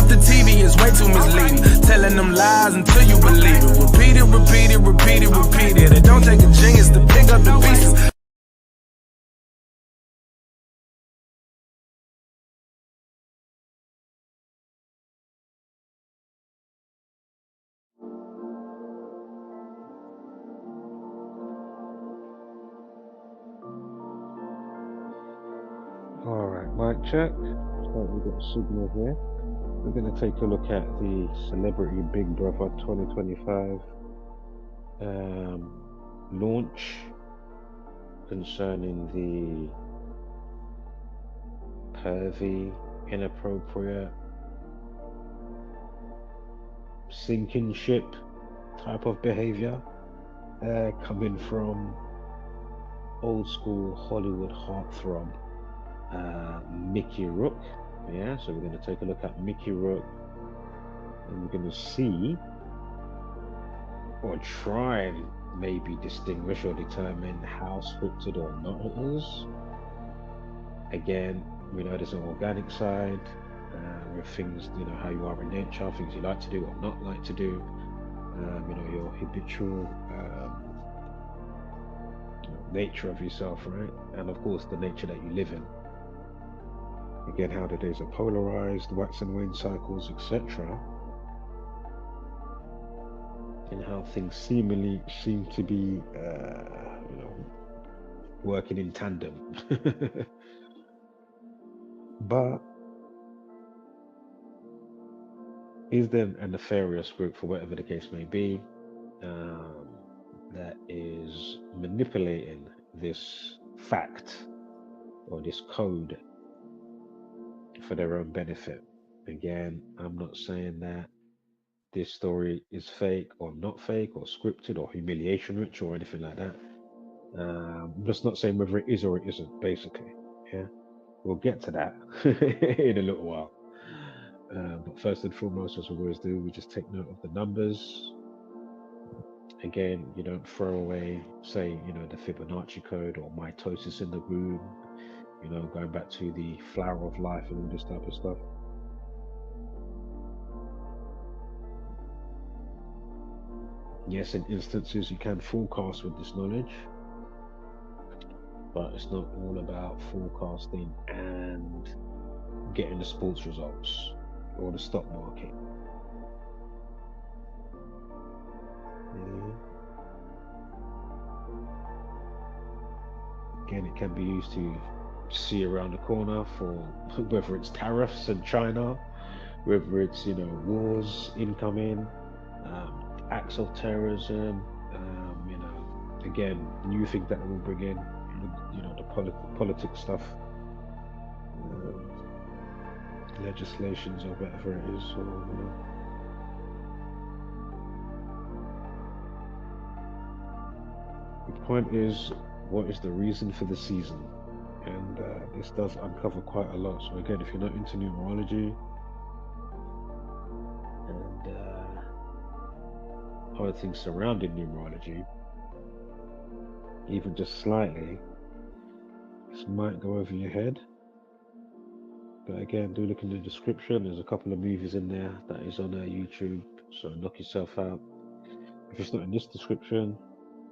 the TV is way too misleading. Telling them lies until you believe it. Repeat it, repeat it, repeat it, repeat it. It don't take a genius to pick up the pieces. Alright, mic check. So we've got a signal here. We're going to take a look at the Celebrity Big Brother 2025 launch concerning the pervy, inappropriate, sinking ship type of behavior coming from old school Hollywood heartthrob Mickey Rourke. Yeah, so we're going to take a look at Mickey Rourke and we're going to see or try and maybe distinguish or determine how scripted or not it is. Again, we know there's an organic side with things, you know, how you are in nature, things you like to do or not like to do, you know, your habitual nature of yourself, right? And of course, the nature that you live in. Again, how the days are polarized, wax and wane cycles, etc. And how things seemingly seem to be, you know, working in tandem. But is there a nefarious group, for whatever the case may be, that is manipulating this fact or this code for their own benefit? Again, I'm not saying that this story is fake or not fake or scripted or humiliation rich or anything like that. I'm just not saying whether it is or it isn't, basically. Yeah, we'll get to that in a little while. But first and foremost, as we always do, we just take note of the numbers. Again, you don't throw away, say, you know, the Fibonacci code or mitosis in the womb, you know, going back to the flower of life and all this type of stuff. Yes, in instances you can forecast with this knowledge, but it's not all about forecasting and getting the sports results or the stock market. Yeah. Again, it can be used to see around the corner for whether it's tariffs in China, whether it's, you know, wars incoming, acts of terrorism, you know, again, new things that will bring in, you know, the politics stuff, legislations or whatever it is, or, you know. The point is, what is the reason for the season? And this does uncover quite a lot. So again, if you're not into numerology and other things surrounding numerology, even just slightly, this might go over your head. But again, do look in the description. There's a couple of movies in there that is on YouTube, so knock yourself out. If it's not in this description,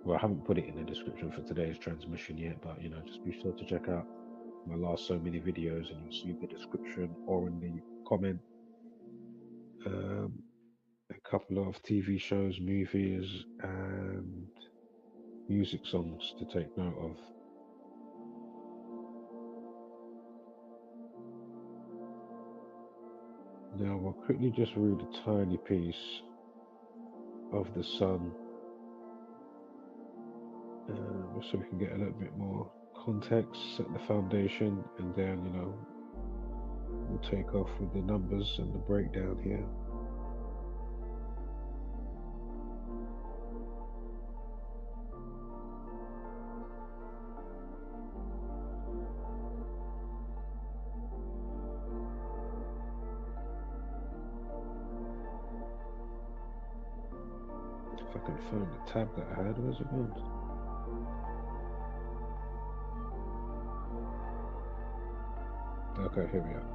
well, I haven't put it in the description for today's transmission yet, but you know, just be sure to check out my last so many videos and you'll see the description or in the comment a couple of TV shows, movies, and music songs to take note of. Now we'll quickly just read a tiny piece of the sun so we can get a little bit more context, set the foundation, and then, you know, we'll take off with the numbers and the breakdown here. If I can find the tab that I had, where's it gone? Okay, here we are.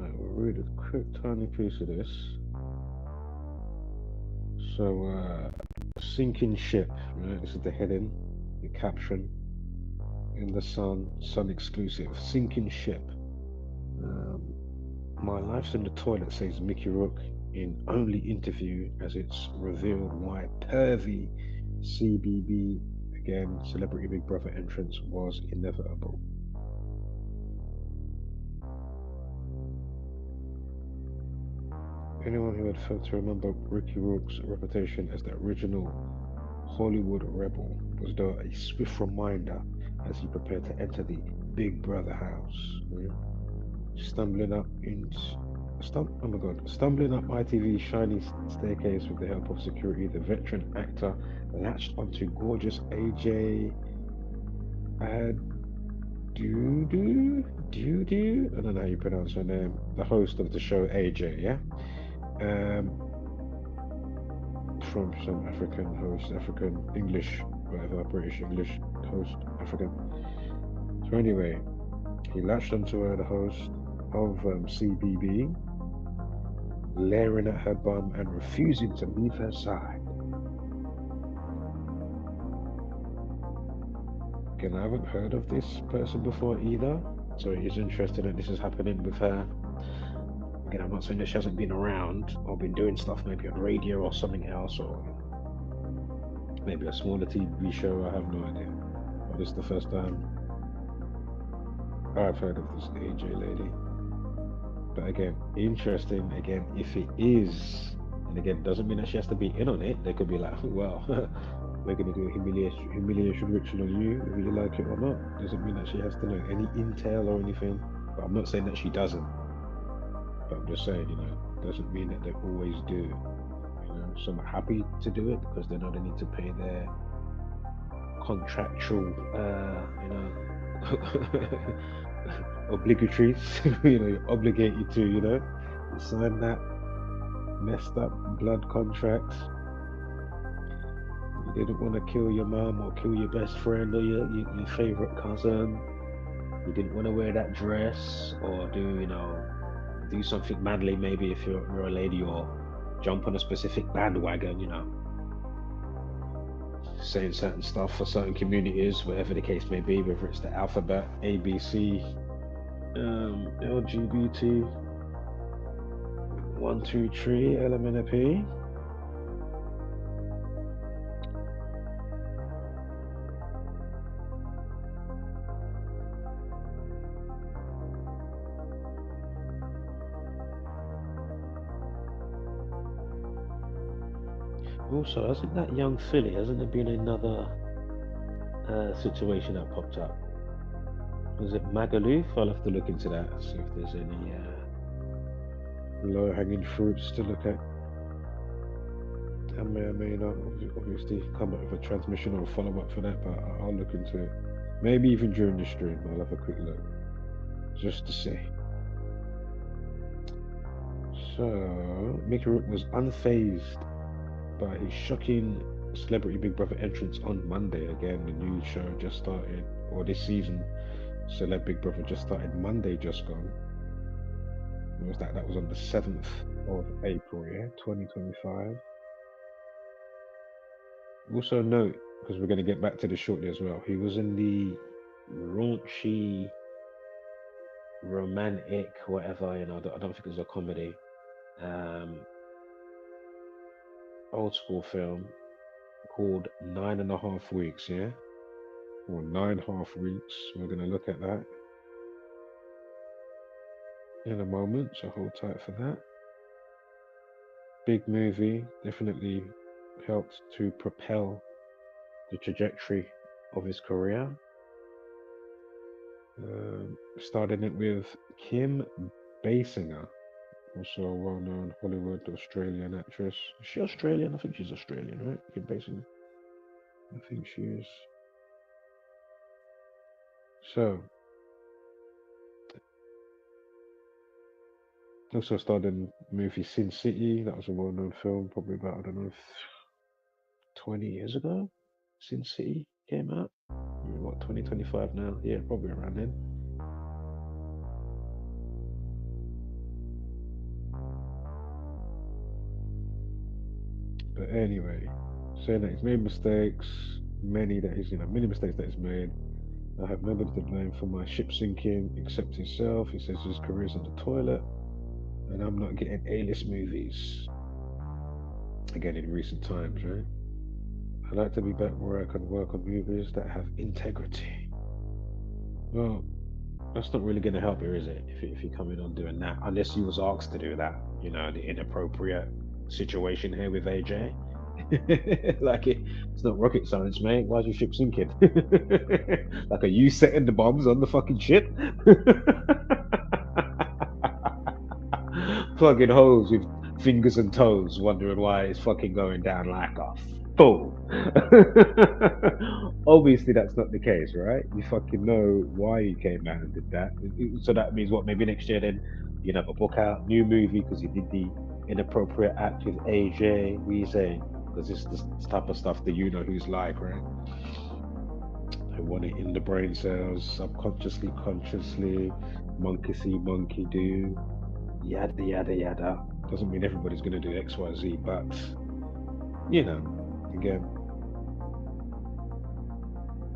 Right, we'll read a quick tiny piece of this. So, sinking ship, right? This is the heading, the caption in the Sun exclusive. Sinking ship. Um, My life's in the toilet, says Mickey Rourke in only interview as it's revealed why pervy CBB, again, Celebrity Big Brother entrance was inevitable. Anyone who had failed to remember Ricky Rourke's reputation as the original Hollywood rebel was though a swift reminder as he prepared to enter the Big Brother house. Yeah. Stumbling up into oh my god, stumbling up ITV's shiny staircase with the help of security, the veteran actor latched onto gorgeous AJ Adudu. I don't know how you pronounce her name. The host of the show AJ, yeah. Um, from some African host, African English, whatever, British English host, African. So anyway, he latched onto her, the host of CBB, leering at her bum and refusing to leave her side. Again, I haven't heard of this person before either, so it is interesting that this is happening with her. Again, I'm not saying that she hasn't been around or been doing stuff maybe on radio or something else, or maybe a smaller TV show, I have no idea. But this is the first time I've heard of this AJ lady. But again, interesting, again, if it is, and again, doesn't mean that she has to be in on it. They could be like, well, we're going to do a humiliation ritual on you, whether you like it or not. Doesn't mean that she has to know any intel or anything. But I'm not saying that she doesn't. But I'm just saying, doesn't mean that they always do. Some are happy to do it because they know they need to pay their contractual, obligatories. You're obligated to, you sign that messed up blood contract. You didn't want to kill your mom or kill your best friend or your favorite cousin. You didn't want to wear that dress or do something manly, maybe if you're a lady, or jump on a specific bandwagon, saying certain stuff for certain communities, whatever the case may be, whether it's the alphabet, ABC, LGBT, 1, 2, 3, LMNP. Also, hasn't that young filly, hasn't there been another situation that popped up? Was it Magaluf? I'll have to look into that, see if there's any low-hanging fruits to look at. I may or may not obviously come up with a transmission or a follow-up for that, but I'll look into it. Maybe even during the stream, I'll have a quick look, just to see. So, Mickey Rourke was unfazed by his shocking Celebrity Big Brother entrance on Monday. Again, the new show just started, or this season, Celeb Big Brother just started Monday, just gone. What was that? That was on the 7th of April, yeah, 2025. Also note, because we're going to get back to this shortly as well, he was in the raunchy, romantic, whatever, I don't think it was a comedy, old school film called 9.5 Weeks, yeah? Or 9.5 Weeks. We're going to look at that in a moment, so hold tight for that. Big movie, definitely helped to propel the trajectory of his career. Starting it with Kim Basinger, also a well-known Hollywood Australian actress. Is she Australian? I think she's Australian, right? Kim Basinger. I think she is. So, also starred in the movie Sin City. That was a well-known film, probably about, I don't know, 20 years ago. Sin City came out. What, 2025 now? Yeah, probably around then. anyway, saying that he's made mistakes, many mistakes that he's made. I have nobody to blame for my ship sinking except himself. He says his career's in the toilet, and I'm not getting A-list movies again in recent times, right? I like to be back where I can work on movies that have integrity. Well, that's not really going to help here, is it? If you come in on doing that, unless you was asked to do that, the inappropriate situation here with AJ. Like it's not rocket science, mate. Why's your ship sinking? Like, are you setting the bombs on the fucking ship? Plugging holes with fingers and toes, wondering why it's fucking going down like a fool. Obviously, that's not the case, right? You fucking know why you came out and did that. So that means what? Maybe next year, then you have a book out, new movie, because you did the inappropriate act with AJ. What are you saying? Because it's this type of stuff that you know who's like, right? They want it in the brain cells, subconsciously, consciously, monkey see, monkey do, yada yada yada. Doesn't mean everybody's going to do X, Y, Z, but again,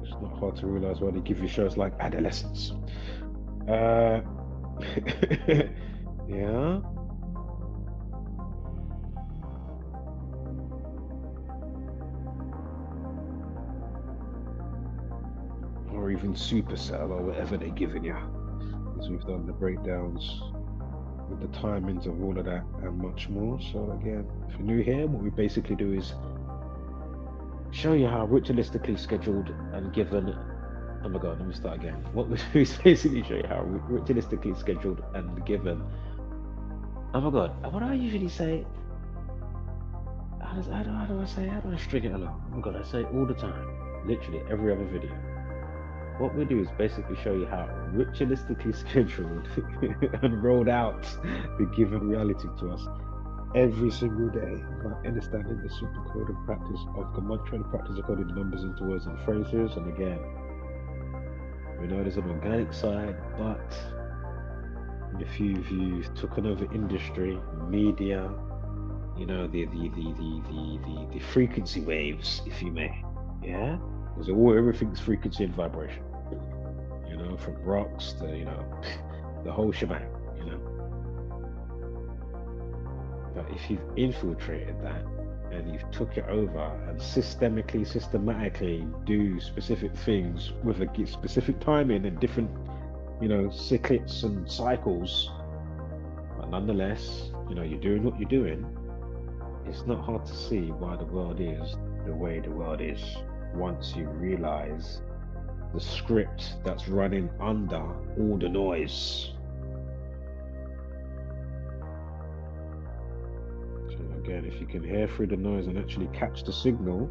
it's not hard to realize why they give you shows like Adolescence. Yeah. Or even Supercell or whatever they're giving you. As we've done the breakdowns with the timings of all of that and much more. So again, if you're new here, what we basically do is show you how ritualistically scheduled and given. Oh my god, let me start again. What we basically show you how ritualistically scheduled and given. Oh my god, what do I usually say? How do I say? How do I string it along? Oh my god, I say it all the time. Literally every other video. What we do is basically show you how ritualistically scheduled and rolled out the given reality to us every single day by understanding the super code and practice of the mantra and practice of coding numbers into words and phrases. And again, we know there's an organic side, but if you've taken over industry, media, the frequency waves, if you may, yeah, because everything's frequency and vibration, from rocks to the whole shebang, But if you've infiltrated that and you've took it over and systematically do specific things with a specific timing and different, cyclics and cycles, but nonetheless, you're doing what you're doing, it's not hard to see why the world is the way the world is once you realize the script that's running under all the noise. So again, if you can hear through the noise and actually catch the signal,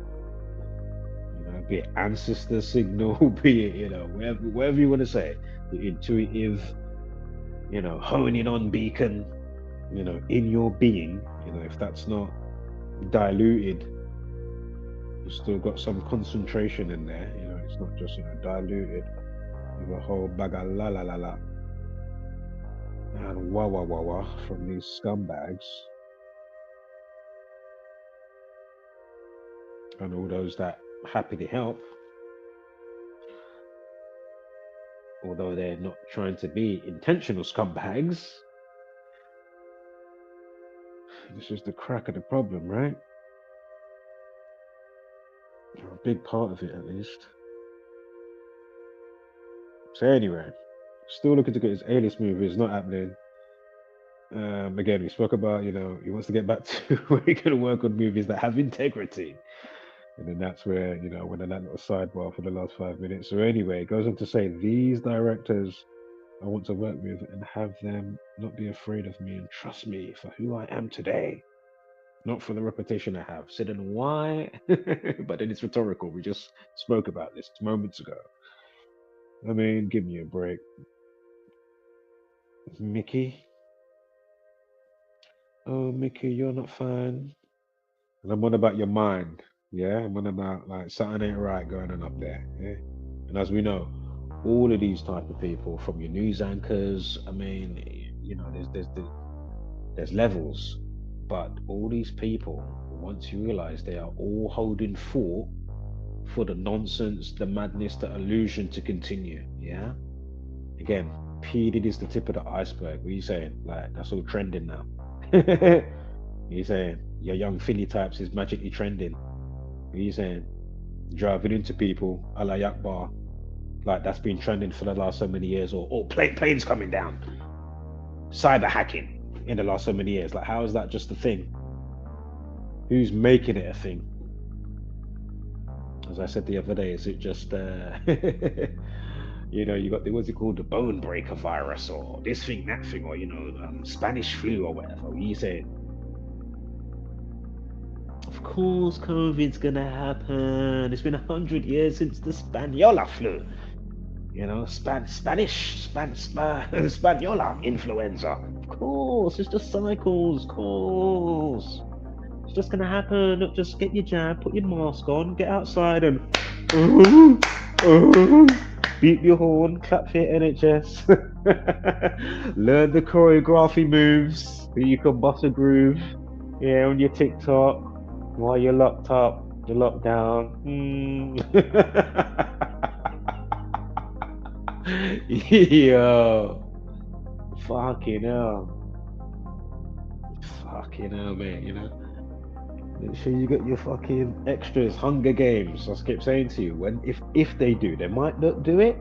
be it ancestor signal, be it, whatever you want to say, the intuitive, honing on beacon, in your being, if that's not diluted, you've still got some concentration in there, it's not just, diluted with a whole bag of la la la la and wah wah wah wah from these scumbags and all those that happy to help, although they're not trying to be intentional scumbags. This is the crack of the problem, right? Or a big part of it, at least. So anyway, still looking to get his A-list movie. It's not happening. Again, we spoke about, he wants to get back to where he can work on movies that have integrity. And then that's where, when I land a sidebar for the last 5 minutes. So anyway, it goes on to say, these directors I want to work with and have them not be afraid of me and trust me for who I am today. Not for the reputation I have. Said and why? But then it's rhetorical. We just spoke about this moments ago. I mean, give me a break. Mickey? Oh, Mickey, you're not fine. And I'm on about your mind. Yeah, I'm on about like something ain't right going on up there. Yeah. And as we know, all of these type of people, from your news anchors, I mean, there's levels, but all these people once you realize they are all holding fort for the nonsense, the madness, the illusion to continue. Yeah. Again, P Diddy is the tip of the iceberg. What are you saying? Like, that's all trending now. You saying your young Philly types is magically trending? What are you saying? Driving into people, a la Yakbar, like that's been trending for the last so many years, or planes coming down, cyber hacking in the last so many years. Like, how is that just a thing? Who's making it a thing? As I said the other day, is it just you know, you got the, what's it called, the bone breaker virus, or this thing, that thing, or you know, Spanish flu or whatever? What are you saying? Of course, COVID's gonna happen. It's been 100 years since the Spaniola flu. You know, Spaniola influenza. Of course, it's just cycles. Of course, it's just gonna happen. Look, just get your jab, put your mask on, get outside, and beat your horn, clap for your NHS, learn the choreography moves so you can bust a groove. Yeah, on your TikTok while you're locked up, you're locked down. Yo, fucking hell, mate. You know, make sure you got your fucking extras. Hunger Games. I keep saying to you, when if they do, they might not do it.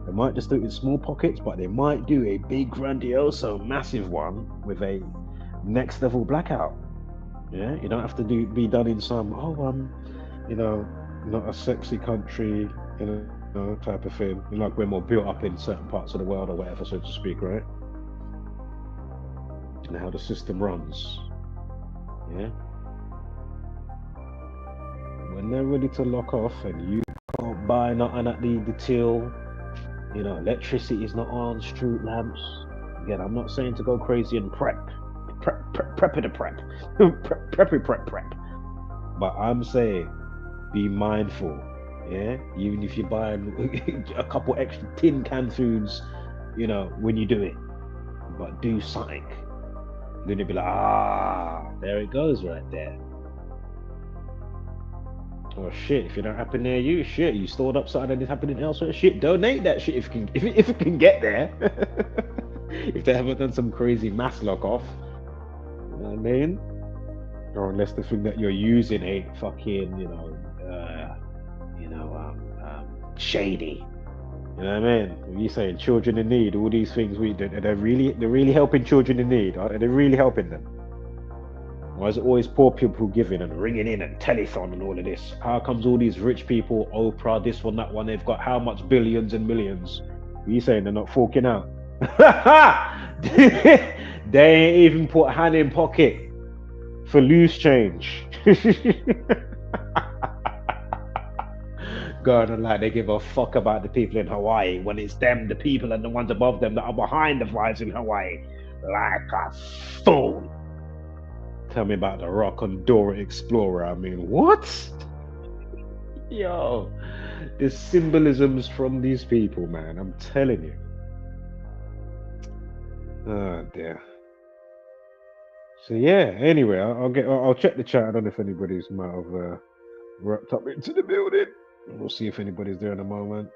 They might just do it in small pockets, but they might do a big, grandioso, massive one with a next level blackout. Yeah, you don't have to be done in some you know, not a sexy country, you know, type of thing. You know, like we're more built up in certain parts of the world or whatever, so to speak, right? And how the system runs. Yeah. When they're ready to lock off and you can't buy nothing at the till, you know, electricity is not on, street lamps. Again, I'm not saying to go crazy and prep. But I'm saying be mindful, yeah. Even if you're buying a couple extra tin can foods, you know, when you do it, but do something. Then you'll be like, there it goes right there. Oh shit! If it don't happen near you, shit, you stored up something and it's happening elsewhere. Shit, donate that shit if it can get there. If they haven't done some crazy mass lock off. You know what I mean? Or unless the thing that you're using ain't fucking, shady. You know what I mean? You saying children in need, all these things they're really helping children in need. Are they really helping them? Why is it always poor people giving and ringing in and telethon and all of this? How comes all these rich people, Oprah, this one, that one, they've got how much billions and millions? Are you saying they're not forking out? They ain't even put hand in pocket for loose change. Going on like they give a fuck about the people in Hawaii when it's them, the people and the ones above them that are behind the fires in Hawaii. Like a fool. Tell me about the Rock on Dora Explorer. I mean, what? Yo, the symbolisms from these people, man. I'm telling you. Oh dear. So yeah. Anyway, I'll check the chat. I don't know if anybody's might have wrapped up into the building. We'll see if anybody's there in a moment.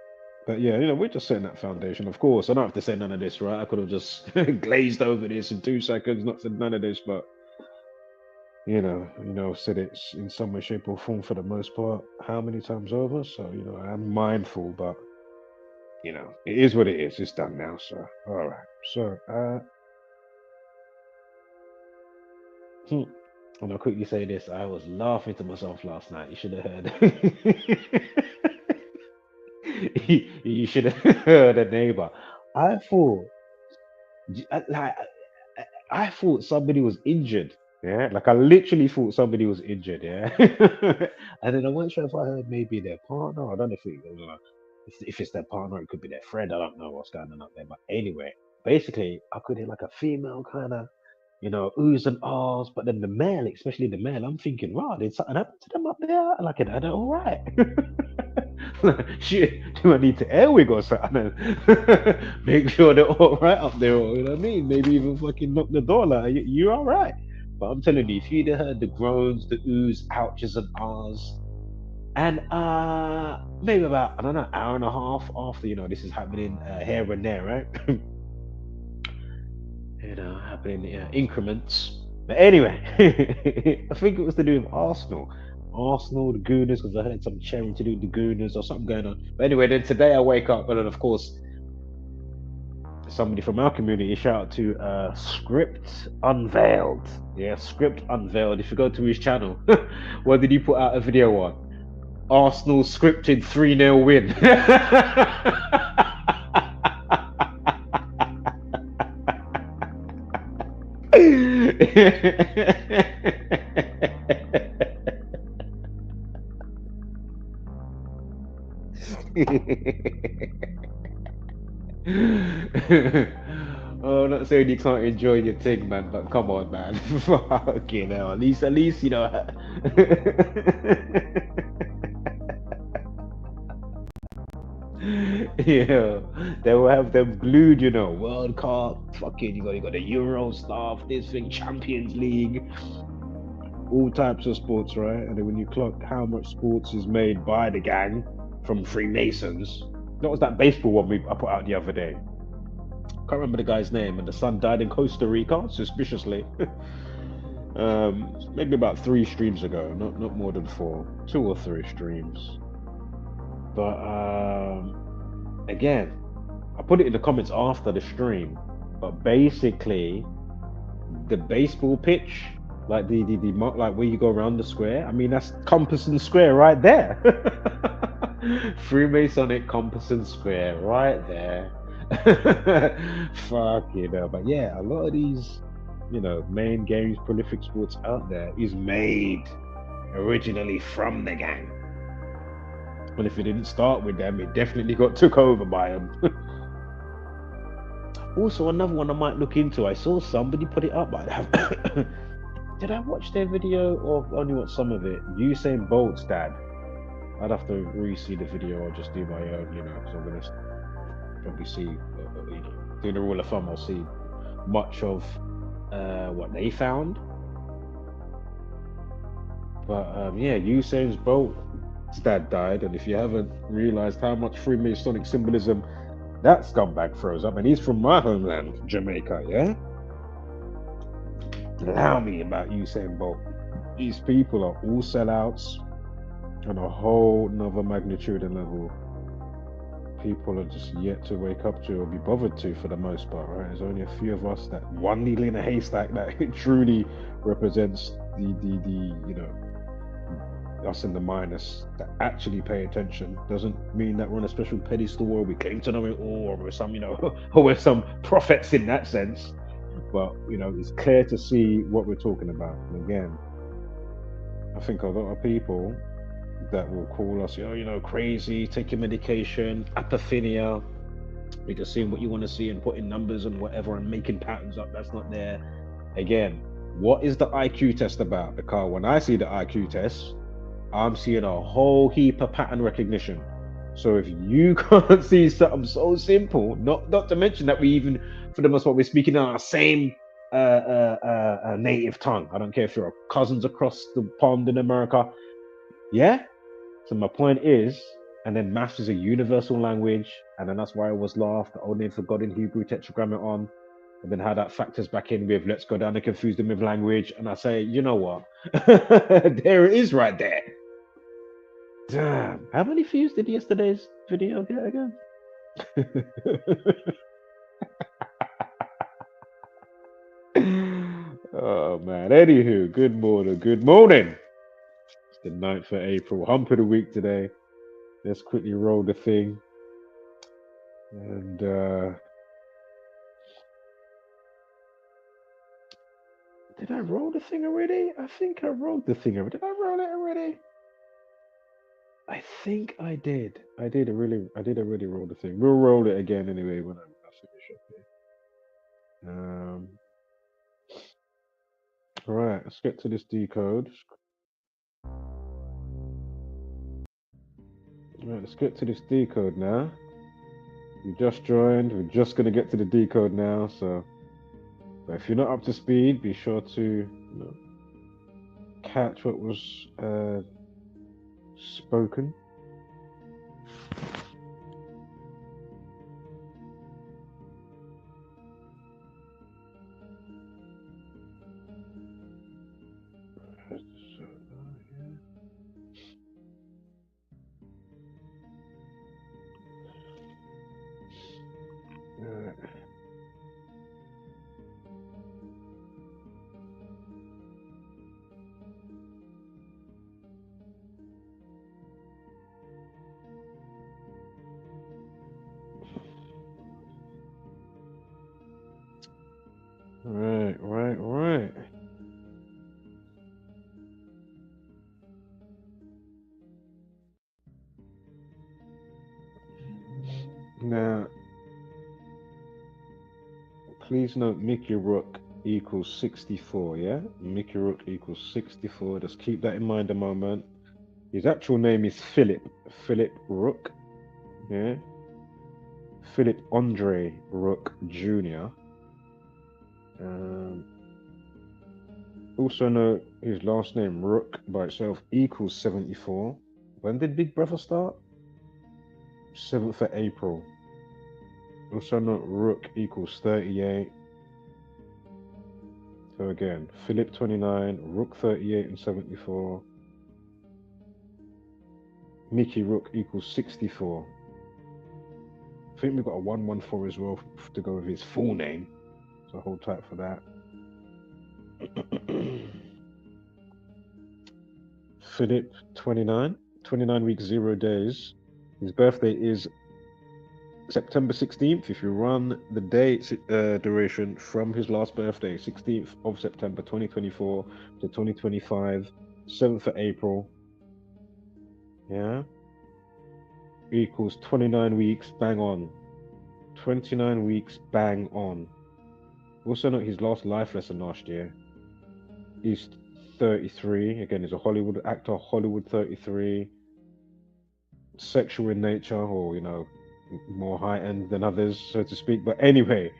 But yeah, you know, we're just setting that foundation. Of course, I don't have to say none of this, right? I could have just glazed over this in 2 seconds, not said none of this, but you know, said it in some way, shape, or form for the most part. How many times over? So you know, I'm mindful, but you know, it is what it is. It's done now. So all right. So and I'll quickly say this. I was laughing to myself last night. You should have heard. You should have heard a neighbor. I thought, I thought somebody was injured. Yeah, like I literally thought somebody was injured. Yeah, and then I wasn't sure if I heard maybe their partner. I don't know if it's their partner. It could be their friend. I don't know what's going on up there. But anyway, basically, I could hear like a female kind of, you know, oohs and ahs. But then the male, especially the male, I'm thinking, wow, did something happen to them up there? Like, are they all right? Shit, do I need to airwig or something? Make sure they're all right up there, or you know what I mean? Maybe even fucking knock the door like, you all right? But I'm telling you, if you'd have heard the groans, the oohs, ouches, and ahs, and maybe about, I don't know, hour and a half after, this is happening here and there, right? Happening in increments. But anyway, I think it was to do with Arsenal. Arsenal, the Gooners, because I heard some cheering to do with the Gooners or something going on. But anyway, then today I wake up, and then of course, somebody from our community, shout out to Script Unveiled. Yeah, Script Unveiled. If you go to his channel, what did he put out a video on? Arsenal scripted 3-0 win. Oh, I'm not saying you can't enjoy your thing, man, but come on, man. Fucking hell. At least, yeah, they will have them glued, World Cup, fucking, you got the Euro stuff, this thing, Champions League, all types of sports, right? And then when you clock how much sports is made by the gang from Freemasons, that was that baseball one I put out the other day. Can't remember the guy's name, and the son died in Costa Rica, suspiciously. Maybe about 3 streams ago, not more than 4, 2 or 3 streams. But again, I put it in the comments after the stream. But basically, the baseball pitch, like the like where you go around the square. I mean, that's Compasson Square right there. Freemasonic Compasson Square right there. Fuck but yeah, a lot of these, main games, prolific sports out there is made originally from the gang. And if it didn't start with them, it definitely got took over by them. Also, another one I might look into. I saw somebody put it up. Did I watch their video or only watch some of it? Usain Bolt's dad. I'd have to re-see the video or just do my own, because I'm gonna probably see, doing the rule of thumb, I'll see much of what they found. But yeah, Usain Bolt's dad died, and if you haven't realized how much Freemasonic symbolism that scumbag throws up, and he's from my homeland, Jamaica, yeah? Allow me about Usain Bolt. These people are all sellouts on a whole nother magnitude and level. People are just yet to wake up to or be bothered to for the most part, right? There's only a few of us, that one needle in a haystack, that truly represents the us in the minus, that actually pay attention. Doesn't mean that we're on a special pedestal or we claim to know it all, or we're some, or we're some prophets in that sense. But it's clear to see what we're talking about. And again, I think a lot of people that will call us, crazy, take your medication, apophenia, you're just seeing what you want to see and putting numbers and whatever and making patterns up that's not there. Again, what is the IQ test about? Because when I see the IQ test, I'm seeing a whole heap of pattern recognition. So if you can't see something so simple, not to mention that we even, for the most part, we're speaking in our same native tongue. I don't care if you're cousins across the pond in America. Yeah? So my point is, and then maths is a universal language, and then that's why I always laugh, the old name for God in Hebrew, tetragrammaton, and then how that factors back in with, let's go down and confuse them with language. And I say, you know what? There it is right there. Damn. How many views did yesterday's video get again? Oh man. Anywho, good morning. Good morning. It's the 9th of April. Hump of the week today. Let's quickly roll the thing. And did I roll the thing already? I think I rolled the thing already. Did I roll it already? I think I did. I did already roll the thing. We'll roll it again anyway when I finish up here. All right, let's get to this decode. Right, let's get to this decode now. We just joined. We're just gonna get to the decode now, so But if you're not up to speed, be sure to catch what was spoken. Right. Now, please note Mickey Rourke equals 64, yeah? Mickey Rourke equals 64. Just keep that in mind a moment. His actual name is Philip Rourke, yeah? Philip Andre Rourke Jr. Also know his last name, Rourke, by itself equals 74. When did Big Brother start? 7th of April. Also know Rourke equals 38. So again, Philip 29, Rourke 38 and 74. Mickey Rourke equals 64. I think we've got a 114 as well to go with his full name. So hold tight for that. Philip 29, 29 weeks, 0 days. His birthday is September 16th. If you run the date duration from his last birthday, 16th of September 2024 to 2025, 7th of April, yeah, equals 29 weeks, bang on. 29 weeks, bang on. Also note his last life lesson last year. He's 33. Again, he's a Hollywood actor, Hollywood 33. Sexual in nature, or more high end than others, so to speak. But anyway,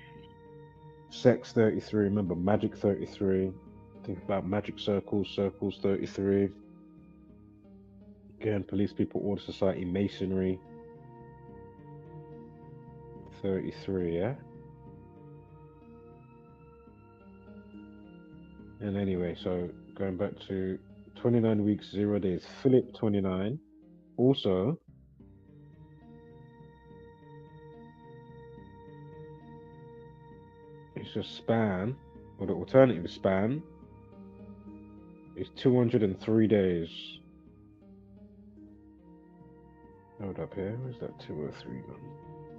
sex 33. Remember, magic 33. Think about magic circles, circles 33. Again, police, people, order, society, masonry 33. Yeah. And anyway, so going back to 29 weeks, 0 days. Philip 29. Also, it's a span, or the alternative span is 203 days. Hold up here. Where's that 203 gone?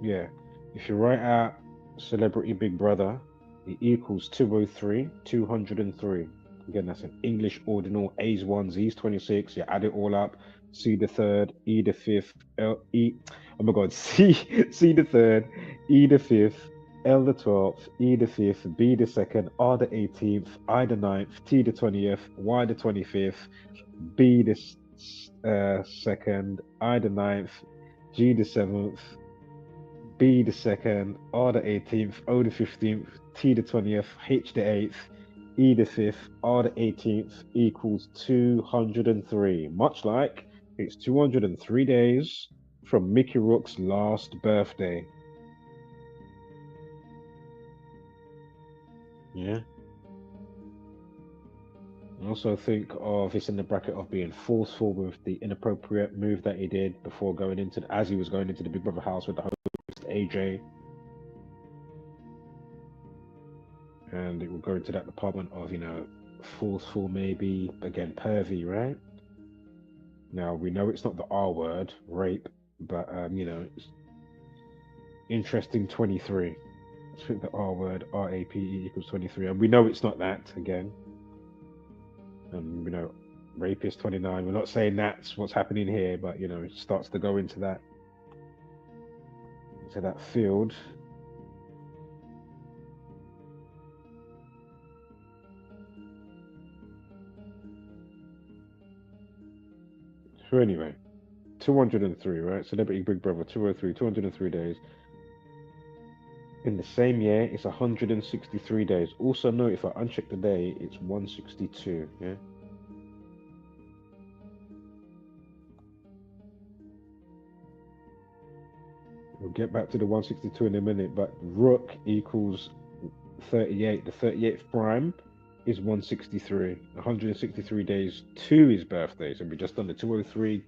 Yeah. If you write out Celebrity Big Brother, it equals 203, 203. Again, that's an English ordinal. A's 1, Z's 26. You add it all up. C the third, E the fifth, L, E. Oh my God. C the third, E the fifth, L the 12th, E the 5th, B the 2nd, R the 18th, I the 9th, T the 20th, Y the 25th, B the 2nd, I the 9th, G the 7th, B the 2nd, R the 18th, O the 15th, T the 20th, H the 8th, E the 5th, R the 18th equals 203. Much like it's 203 days from Mickey Rourke's last birthday. Yeah. Also think of this in the bracket of being forceful with the inappropriate move that he did before going into as he was going into the Big Brother house with the host AJ. And it will go into that department of, forceful, maybe, again, pervy, right? Now, we know it's not the R word, rape, but, it's interesting 23. The R word, RAPE equals 23. And we know it's not that, again. And, rape is 29. We're not saying that's what's happening here, but, it starts to go into that field. So anyway, 203, right? Celebrity Big Brother, 203, 203 days. In the same year, it's 163 days. Also note, if I uncheck the day, it's 162. Yeah. We'll get back to the 162 in a minute, but Rook equals 38. The 38th prime is 163. 163 days to his birthday. So we just done the 203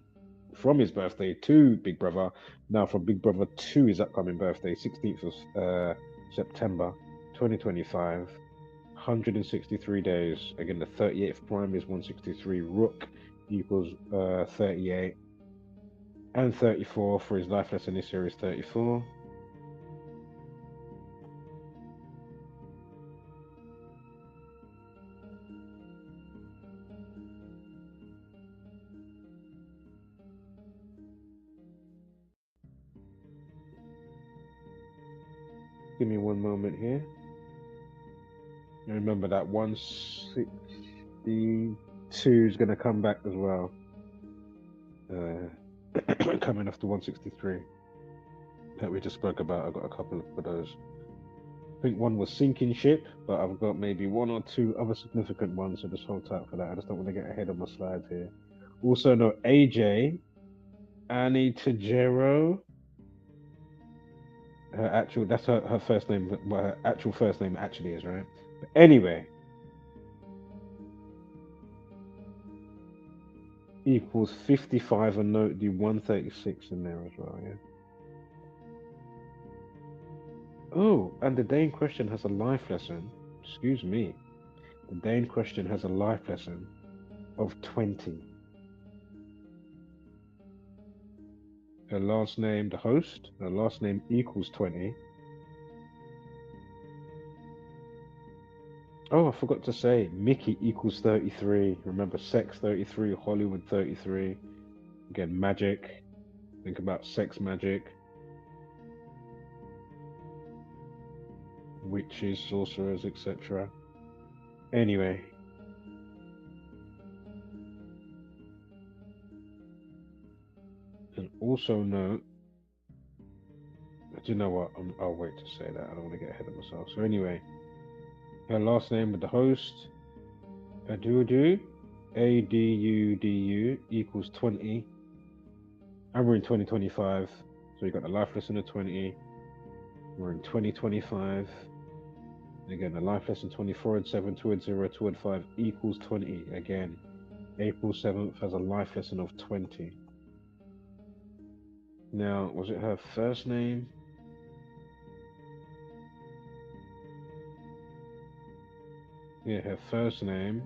from his birthday to Big Brother. Now from Big Brother to his upcoming birthday, 16th of September 2025. 163 days. Again, the 38th prime is 163. Rook equals 38. And 34 for his life lesson this year is 34. Give me one moment here. And remember that 162 is going to come back as well. Coming off the 163 that we just spoke about. I've got a couple of those. I think one was Sinking Ship, but I've got maybe one or two other significant ones, so just hold tight for that. I just don't want to get ahead of my slides here. Also, no, AJ, Annie Tajero. That's her first name, what her actual first name actually is, right? But anyway, equals 55, and note the 136 in there as well, yeah. Oh, and the day in question has a life lesson. Excuse me. The day in question has a life lesson of 20. Her last name, the host, her last name equals 20. Oh, I forgot to say, Mickey equals 33. Remember, sex 33, Hollywood 33. Again, magic. Think about sex magic. Witches, sorcerers, etc. Anyway. And also note, do you know what? I'll wait to say that. I don't want to get ahead of myself. So anyway, her last name with the host, Odudu, Adudu equals 20. And we're in 2025. So you got the life lesson of 20. We're in 2025. Again, the life lesson 24 and 7, 2 and 0, 2 and 5 equals 20. Again, April 7th has a life lesson of 20. Now, was it her first name? Yeah, her first name,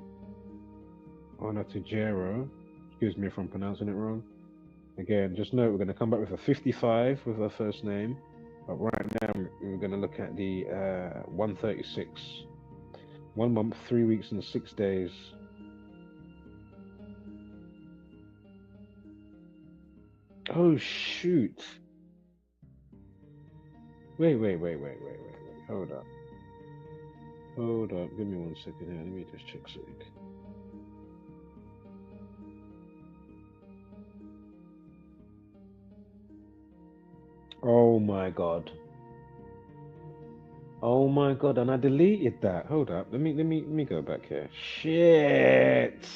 Ana Tijero. Excuse me if I'm pronouncing it wrong. Again, just note we're going to come back with a 55 with her first name. But right now, we're going to look at the 136. 1 month, 3 weeks, and 6 days. Oh, shoot. Wait. Hold up. Give me 1 second here. Let me just check something. Oh my god. Oh my god, and I deleted that. Hold up. Let me go back here. Shit.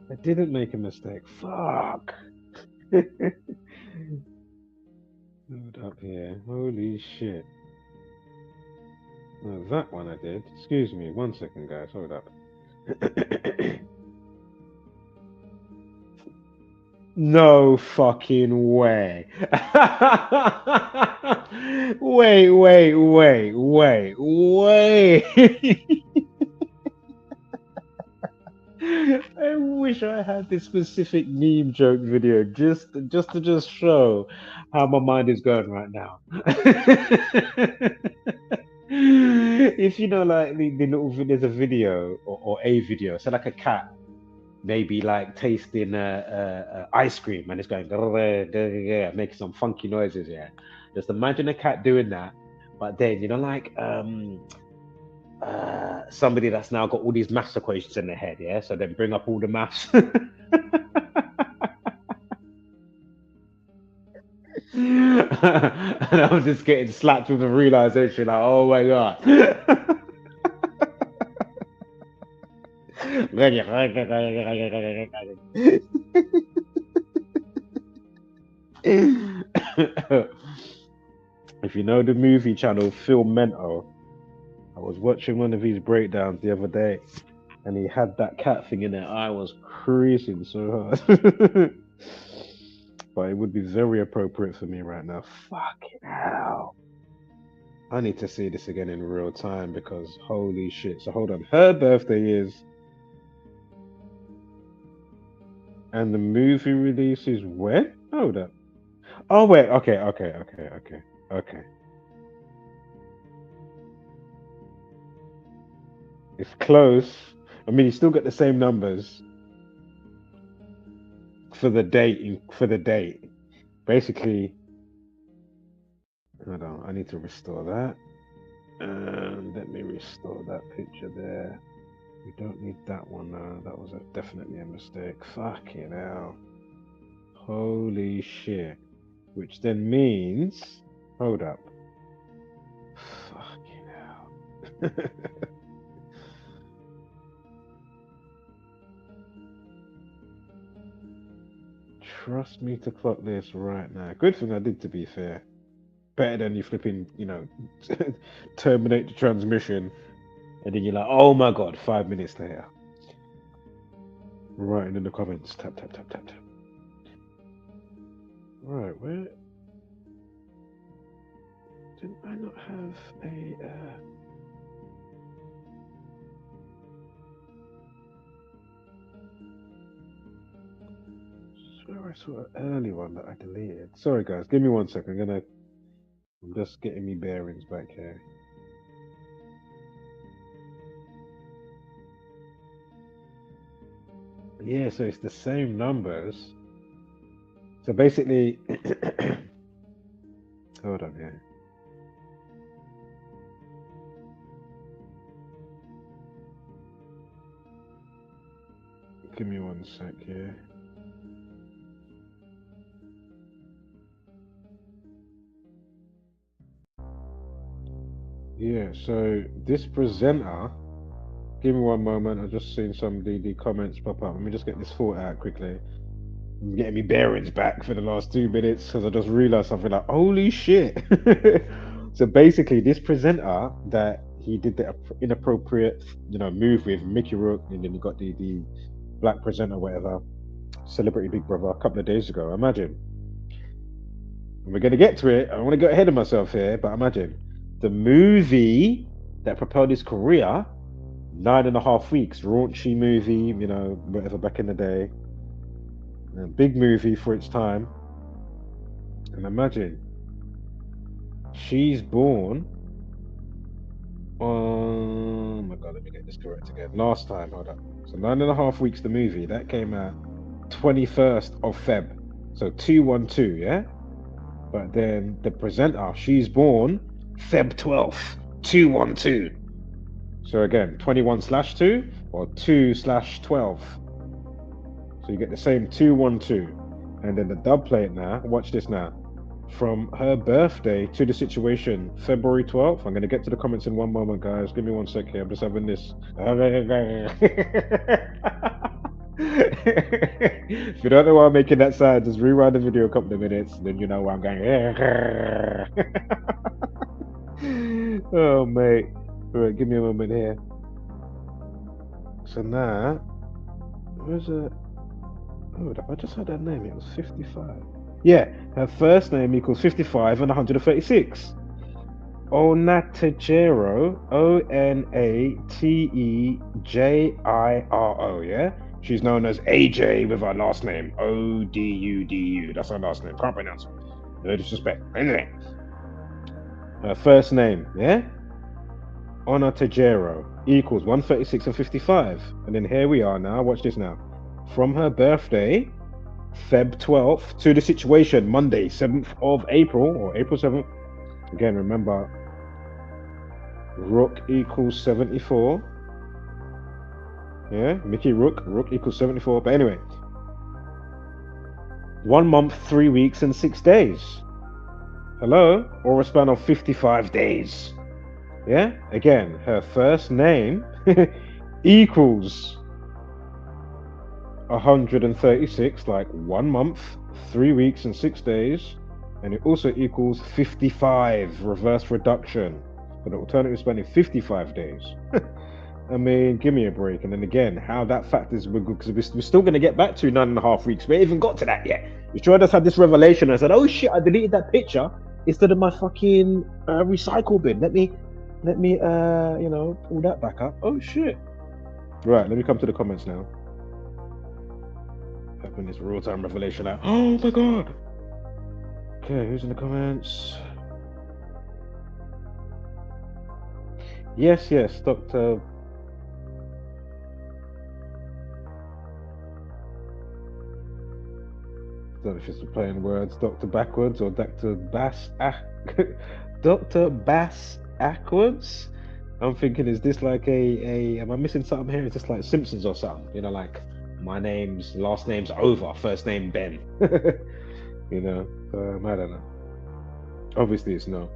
I didn't make a mistake. Fuck. Hold up here. Holy shit. No, that one I did. Excuse me. 1 second, guys. Hold up. No fucking way. Wait. I wish I had this specific meme joke video just to show how my mind is going right now. If you know, like the little there's a video or a video, so like a cat maybe like tasting ice cream and it's going making some funky noises. Yeah, just imagine a cat doing that, but then like somebody that's now got all these maths equations in their head. Yeah, so then bring up all the maths. And I'm just getting slapped with the realization, like, oh my god. If you know the movie channel Film Mento, I was watching one of his breakdowns the other day, and he had that cat thing in there. I was creasing so hard. But it would be very appropriate for me right now. Fucking hell. I need to see this again in real time because holy shit. So hold on. Her birthday is. And the movie release is when? Hold up. Oh, wait. Okay. It's close. I mean, you still get the same numbers for the date. For the date. Basically, hold on. I need to restore that. And let me restore that picture there. We don't need that one now. That was definitely a mistake. Fucking hell. Holy shit. Which then means. Hold up. Fucking hell. Trust me to clock this right now. Good thing I did, to be fair. Better than you flipping, terminate the transmission. And then you're like, oh my god, 5 minutes later. Writing in the comments. Tap. Right, where didn't I not have a swear I saw an early one that I deleted. Sorry guys, give me 1 second. I'm just getting me bearings back here. Yeah, so it's the same numbers. So basically, hold on, yeah. Give me 1 sec here. Yeah, so this presenter, give me 1 moment. I've just seen some of the comments pop up. Let me just get this thought out quickly. I'm getting me bearings back for the last 2 minutes because I just realized something like, holy shit. So basically, this presenter that he did the inappropriate, move with Mickey Rourke, and then you got the black presenter, whatever, Celebrity Big Brother, a couple of days ago. Imagine. And we're going to get to it. I don't want to get ahead of myself here, but imagine the movie that propelled his career, 9.5 weeks, raunchy movie, whatever, back in the day. A big movie for its time. And imagine, she's born on, oh my god, let me get this correct again. Last time, hold up. So 9.5 weeks, the movie, that came out 21st of Feb. So 212, yeah? But then the presenter, she's born Feb 12th, 212. So again, 21/2 or 2/12. So you get the same 212. And then the dub plate now, watch this now. From her birthday to the situation, February 12th. I'm going to get to the comments in 1 moment, guys. Give me 1 sec here. I'm just having this. If you don't know why I'm making that sound, just rewind the video a couple of minutes, then you know why I'm going. Oh, mate. All right, give me a moment here. So now, where's it? Oh, I just had that name. It was 55. Yeah, her first name equals 55 and 136. Onatajiro, Onatejiro, yeah? She's known as AJ with her last name, Odudu. That's her last name. Can't pronounce it. No disrespect. Anyway, her first name, yeah? Onatajiro equals 136 and 55. And then here we are now. Watch this now. From her birthday, Feb 12th, to the situation, Monday, 7th of April, or April 7th. Again, remember, Rourke equals 74. Yeah, Mickey Rourke equals 74. But anyway, 1 month, 3 weeks, and 6 days. Hello? Or a span of 55 days. Yeah? Again, her first name equals 136, like 1 month, 3 weeks, and 6 days. And it also equals 55, reverse reduction. But the alternative span is 55 days. I mean, give me a break. And then again, how that factors, because we're still going to get back to 9.5 weeks. We ain't even got to that yet. You sure I just had this revelation. I said, oh shit, I deleted that picture instead of my fucking recycle bin. Let me, pull that back up. Oh shit. Right, let me come to the comments now. Having this real time revelation out. Oh my god. Okay, who's in the comments? Yes, Dr. I don't know if it's playing words, Dr. Backwards or Dr. Bass. Dr. Bass Backwards? I'm thinking, is this like am I missing something here? Is this like Simpsons or something? You know, like my last name's Over, first name Ben. You know, I don't know. Obviously, it's no.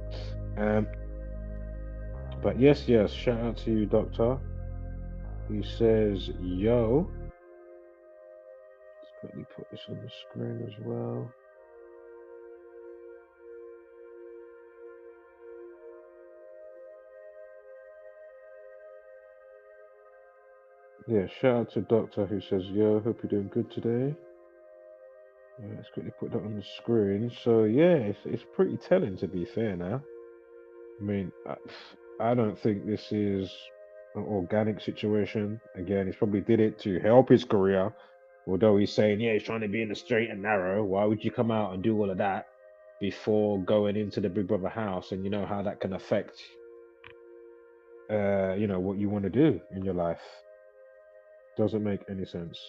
But yes, shout out to you, Doctor. He says, yo. Let's quickly put this on the screen as well. Yeah, shout out to Doctor who says, yo, hope you're doing good today. Let's quickly put that on the screen. So yeah, it's pretty telling, to be fair now. I mean, I don't think this is an organic situation. Again, he's probably did it to help his career. Although he's saying, yeah, he's trying to be in the straight and narrow. Why would you come out and do all of that before going into the Big Brother house? And you know how that can affect, what you want to do in your life. Doesn't make any sense.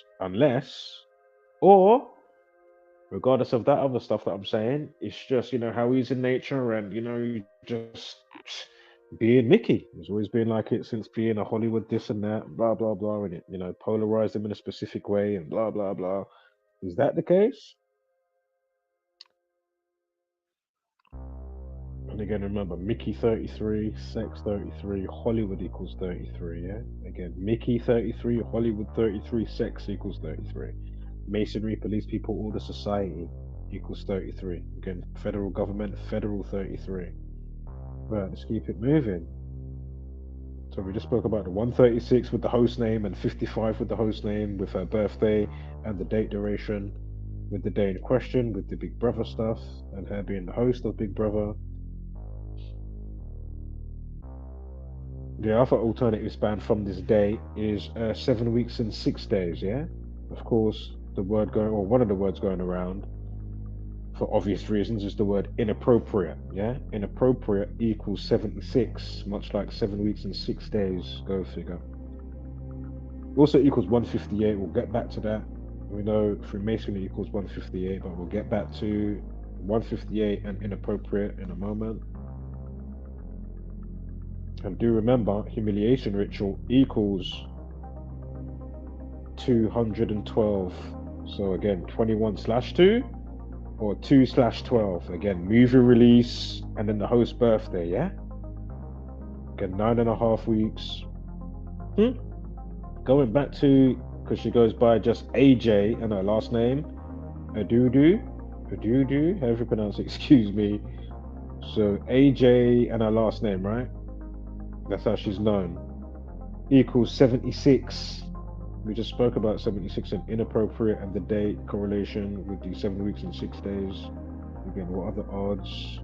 Or regardless of that other stuff that I'm saying, it's just, how he's in nature and, just being Mickey. He's always been like it since being a Hollywood this and that, blah, blah, blah, and it, polarized him in a specific way and blah, blah, blah. Is that the case? And again, remember, Mickey 33, sex 33, Hollywood equals 33, yeah? Again, Mickey 33, Hollywood 33, sex equals 33. Masonry, police people, order, society equals 33. Again, federal government, federal 33. Right, let's keep it moving. So we just spoke about the 136 with the host name and 55 with the host name with her birthday and the date duration with the day in question with the Big Brother stuff and her being the host of Big Brother. The other alternative span from this day is 7 weeks and 6 days, yeah? Of course, one of the words going around, for obvious reasons, is the word inappropriate, yeah? Inappropriate equals 76, much like 7 weeks and 6 days, go figure. Also equals 158, we'll get back to that. We know Freemasonry equals 158, but we'll get back to 158 and inappropriate in a moment. And do remember, humiliation ritual equals 212. So again, 21/2 or 2/12. Again, movie release and then the host's birthday, yeah? Again, 9.5 weeks. Going back to, because she goes by just AJ and her last name, Odudu, however you pronounce it, excuse me. So AJ and her last name, right? That's how she's known. Equals 76. We just spoke about 76 and inappropriate and the date correlation with the 7 weeks and 6 days. Again, what are the odds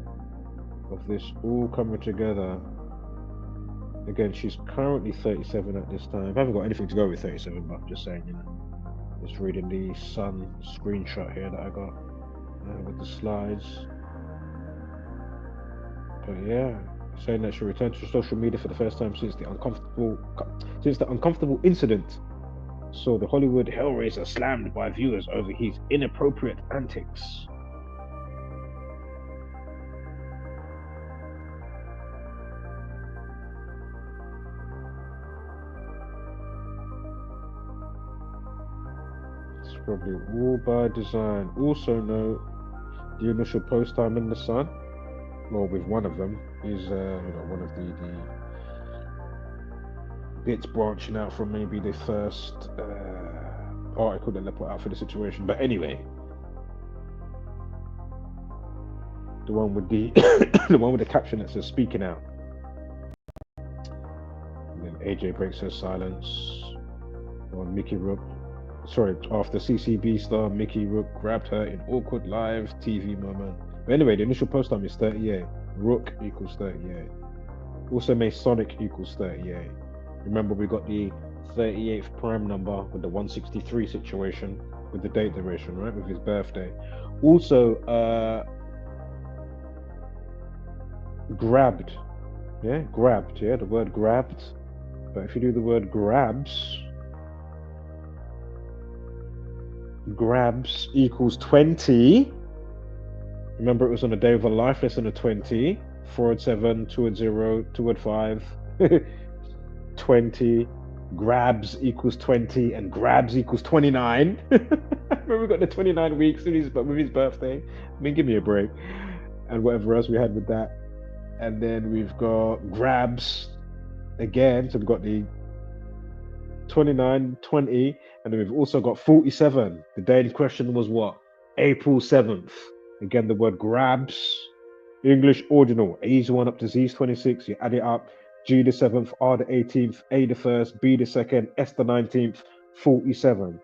of this all coming together? Again, she's currently 37 at this time. I haven't got anything to go with 37, but I'm just saying, just reading the Sun screenshot here that I got with the slides. But yeah, saying that she'll return to social media for the first time since the uncomfortable incident saw the Hollywood Hellraiser slammed by viewers over his inappropriate antics. It's probably all by design. Also note the initial post time in the Sun or with one of them, is one of the bits branching out from maybe the first article that they put out for the situation. But anyway, the one with the the one with the caption that says "Speaking Out," and then AJ breaks her silence on Mickey Rourke. Sorry, after CCB star Mickey Rourke grabbed her in awkward live TV moment. But anyway, the initial post time is 38. Rourke equals 38. Also Masonic equals 38. Remember, we got the 38th prime number with the 163 situation with the date duration, right? With his birthday. Also, grabbed. Yeah, grabbed. Yeah, the word grabbed. But if you do the word grabs equals 20. Remember, it was on a day of a life lesson of 20. 407, 2 2 5. 20. Grabs equals 20 and grabs equals 29. Remember, we got the 29 weeks with his birthday. I mean, give me a break. And whatever else we had with that. And then we've got grabs again. So we've got the 29, 20, and then we've also got 47. The day in question was what? April 7th. Again, the word grabs, English ordinal, A's 1 up to Z's 26. You add it up. G the 7th, R the 18th, A the 1st, B the 2nd, S the 19th, 47.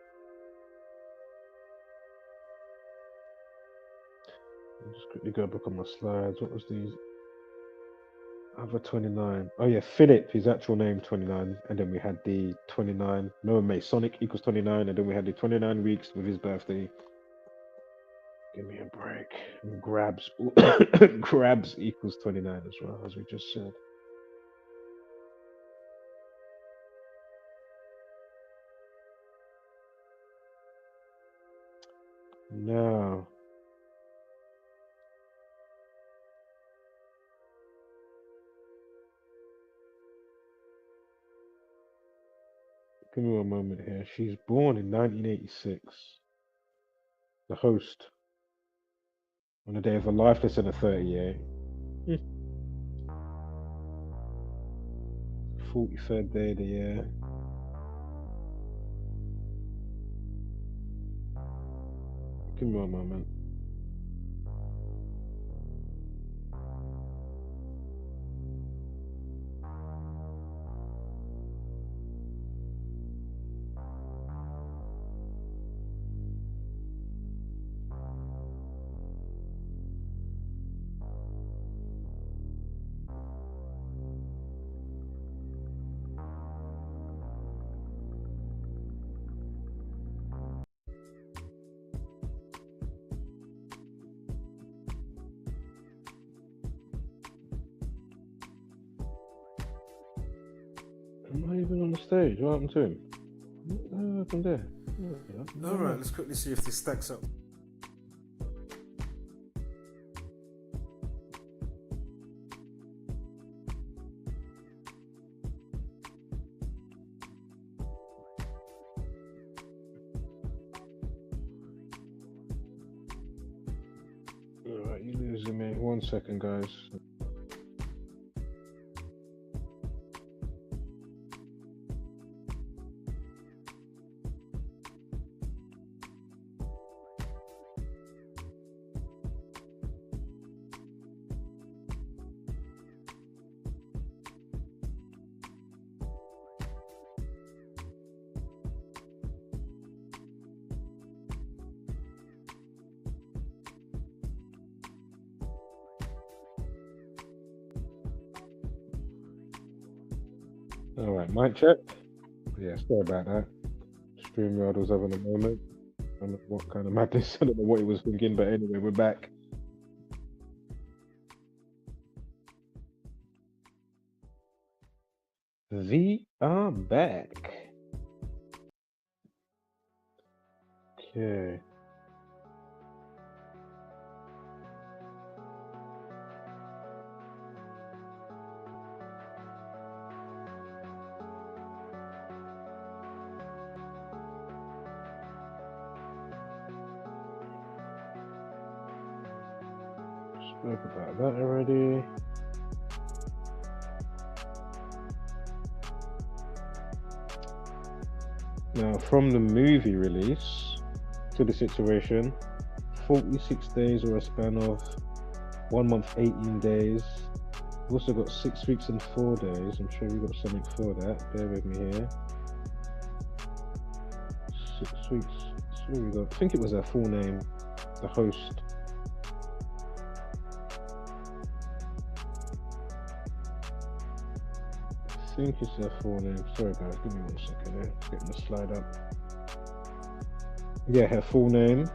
I'll just quickly go back on my slides. What was these? Other 29. Oh yeah, Philip, his actual name 29, and then we had the 29. No, Masonic equals 29, and then we had the 29 weeks with his birthday. Give me a break. And grabs, grabs equals 29 as well, as we just said. Now, give me one moment here. She's born in 1986. The host on the day of her life lesson of 38. 43rd day of the year. Give me one moment. I'm not even on the stage. What happened to him? What happened there? Alright, let's quickly see if this stacks up. Alright, you're losing me. 1 second, guys. Alright, mic check. Yeah, sorry about that. StreamYard was having a moment. I don't know what kind of madness, I don't know what he was thinking, but anyway, we're back. We are back. Okay. Spoke about that already. Now, from the movie release to the situation, 46 days or a span of 1 month, 18 days. We've also got 6 weeks and 4 days. I'm sure we've got something for that. Bear with me here. 6 weeks. So we got, I think it was her full name, the host. I think it's her full name. Sorry guys, give me 1 second here. Getting the slide up. Yeah, her full name,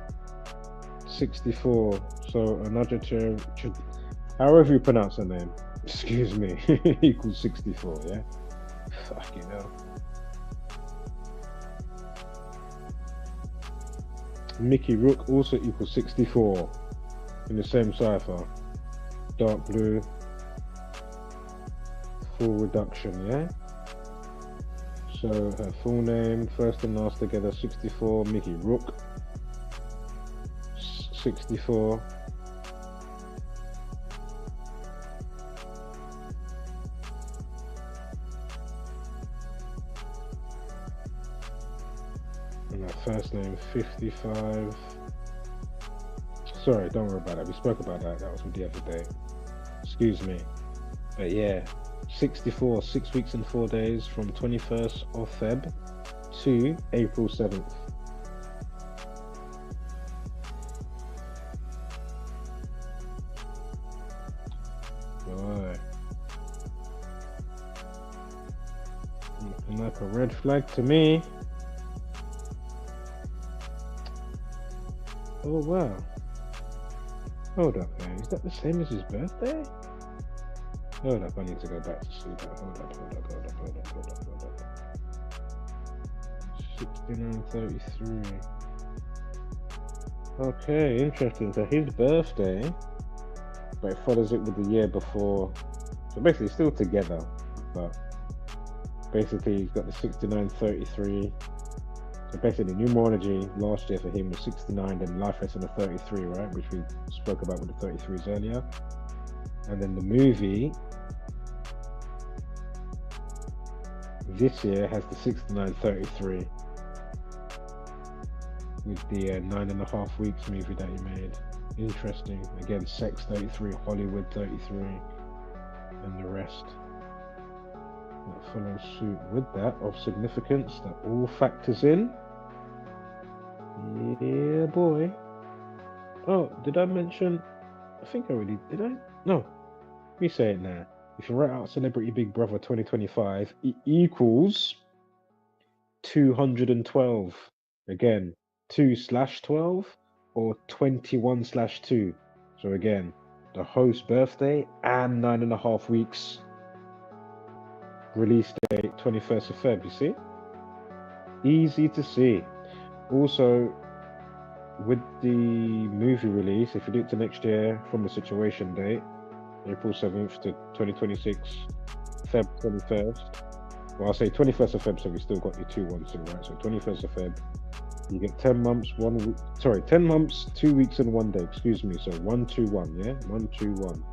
64. So another chair, however you pronounce her name, excuse me, equals 64, yeah? Fucking hell. Mickey Rourke also equals 64 in the same cipher. Dark blue, full reduction, yeah? So her full name, first and last together, 64, Mickey Rourke, 64. And her first name, 55. Sorry, don't worry about that. We spoke about that. That was with the other day. Excuse me. But yeah, 64, 6 weeks and 4 days from 21st of Feb to April 7th. Boy. Looking like a red flag to me. Oh wow. Hold up, man. Is that the same as his birthday? Hold up, I need to go back to sleep. Hold up. 6933. Okay, interesting. So his birthday, but it follows it with the year before. So basically still together, but basically he's got the 6933. So basically numerology last year for him was 69, then life lesson of 33, right? Which we spoke about with the 33s earlier. And then the movie this year has the 6933 with the 9.5 weeks movie that he made. Interesting. Again, Sex 33, Hollywood 33, and the rest that follows suit with that of significance that all factors in. Yeah, boy. Oh, did I mention? I think I already did. I? No. Let me say it now. If you write out Celebrity Big Brother 2025, it equals 212. Again, 2/12 or 21/2. So again, the host's birthday and 9.5 weeks. Release date 21st of Feb, you see? Easy to see. Also, with the movie release, if you do it to next year from the situation date, April 7th to 2026, Feb 21st. Well, I'll say 21st of Feb, so we still got the 212, right? So 21st of Feb, you get 10 months, 1 week, sorry, 10 months, 2 weeks and 1 day, excuse me. So 121, yeah? 121.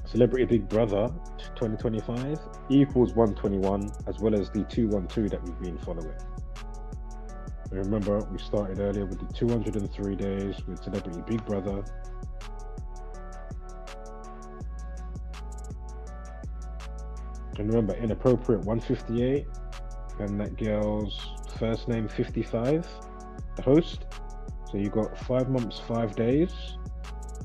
Celebrity Big Brother 2025 equals 121, as well as the 212 that we've been following. Remember, we started earlier with the 203 days with Celebrity Big Brother. And remember, inappropriate 158, and that girl's first name 55, the host. So you got 5 months, 5 days,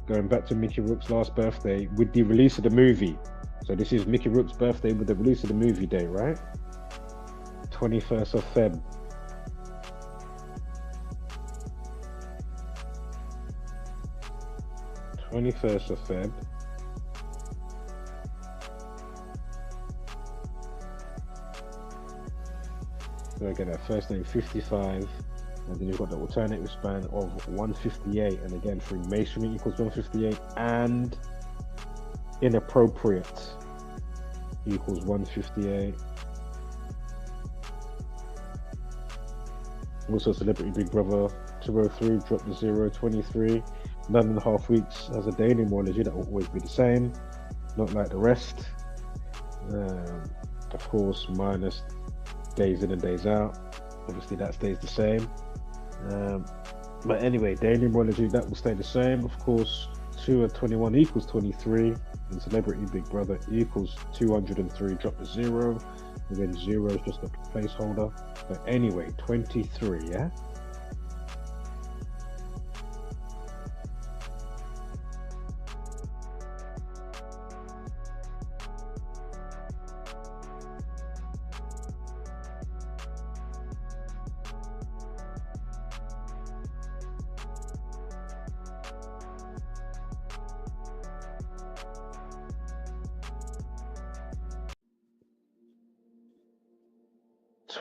going back to Mickey Rourke's last birthday with the release of the movie. So this is Mickey Rourke's birthday with the release of the movie day, right? 21st of Feb. First of Feb. So again, that first name 55, and then you've got the alternative span of 158, and again Freemasonry equals 158, and inappropriate equals 158. Also Celebrity Big Brother 203, drop the 0, 23. 9.5 weeks has a daily morphology that will always be the same, not like the rest. Of course, minus days in and days out. Obviously, that stays the same. But anyway, daily morphology that will stay the same. Of course, 2 and 21 equals 23, and Celebrity Big Brother equals 203. Drop the 0. Again, 0 is just a placeholder. But anyway, 23, yeah?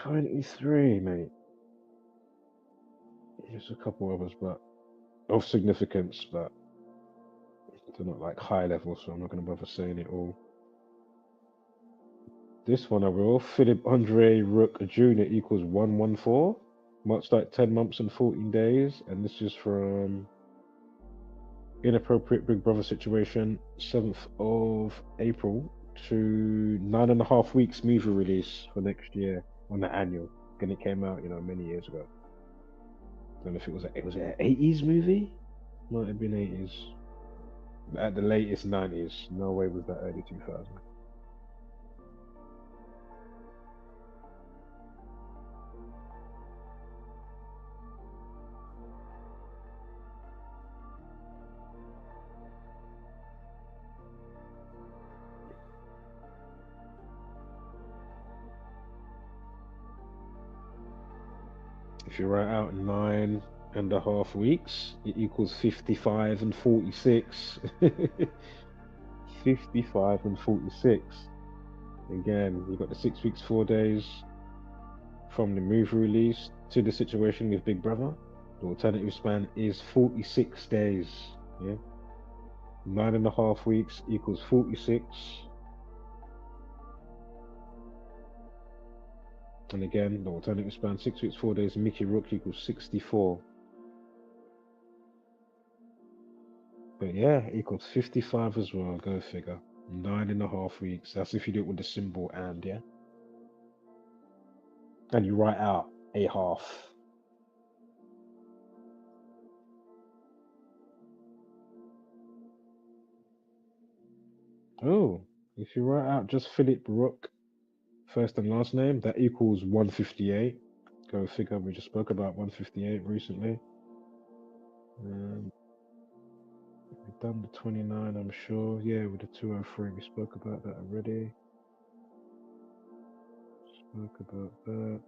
$23, mate. There's a couple others, but of significance, but they're not like high level, so I'm not going to bother saying it all. This one I will. Philip Andre Rourke Jr. equals 114. Much like 10 months and 14 days. And this is from Inappropriate Big Brother Situation, 7th of April to 9.5 weeks movie release for next year on the annual. And it came out, many years ago. I don't know if it was an 80s movie? Might have been 80s. At the latest 90s. No way was that early 2000. If you write out 9.5 weeks, it equals 55 and 46. 55 and 46. Again, we've got the 6 weeks, 4 days from the movie release to the situation with Big Brother. The alternative span is 46 days. Yeah, 9.5 weeks equals 46. And again, the alternative span, 6 weeks, 4 days, Mickey Rourke equals 64. But yeah, equals 55 as well, go figure. 9.5 weeks. That's if you do it with the symbol and, yeah? And you write out a half. Oh, if you write out just Philip Rourke, first and last name, that equals 158. Go figure, we just spoke about 158 recently. We've done the 29, I'm sure. Yeah, with the 203, we spoke about that already. Spoke about that.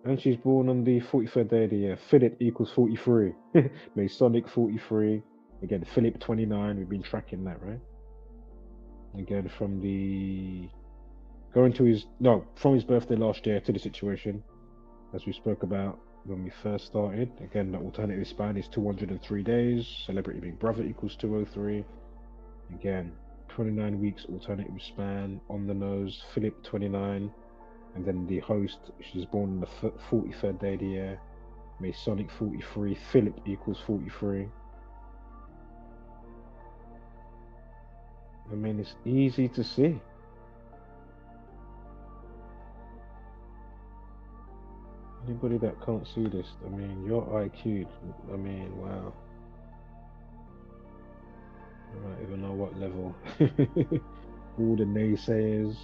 And she's born on the 43rd day of the year. Philip equals 43. Masonic 43. Again, Philip 29. We've been tracking that, right? Again, from his birthday last year to the situation, as we spoke about when we first started. Again, the alternative span is 203 days. Celebrity Big Brother equals 203. Again, 29 weeks alternative span on the nose. Philip 29. And then the host, she's born on the 43rd day of the year. Masonic 43. Philip equals 43. I mean, it's easy to see. Anybody that can't see this, I mean, your IQ, I mean, wow. I don't even know what level. All the naysayers.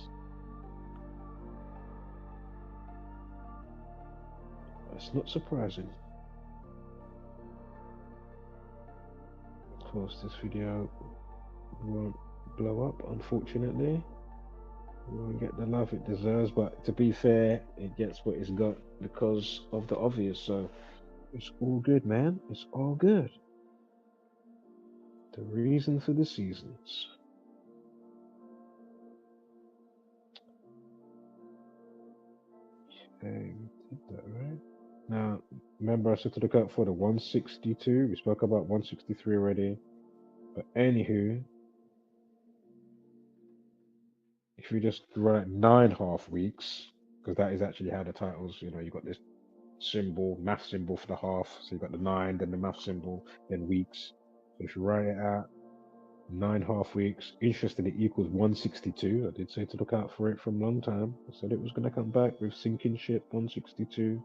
That's not surprising. Of course, this video won't blow up, unfortunately. It won't get the love it deserves, but to be fair, it gets what it's got because of the obvious, so it's all good, man. It's all good. The reason for the seasons. Okay, we did that, right? Now, remember I said to look out for the 162. We spoke about 163 already. But anywho, if you just write 9.5 weeks, because that is actually how the titles, you got this symbol, math symbol for the half. So you got the 9, then the math symbol, then weeks. If you write it out, 9.5 weeks. Interestingly, it equals 162. I did say to look out for it from a long time. I said it was going to come back with sinking ship 162.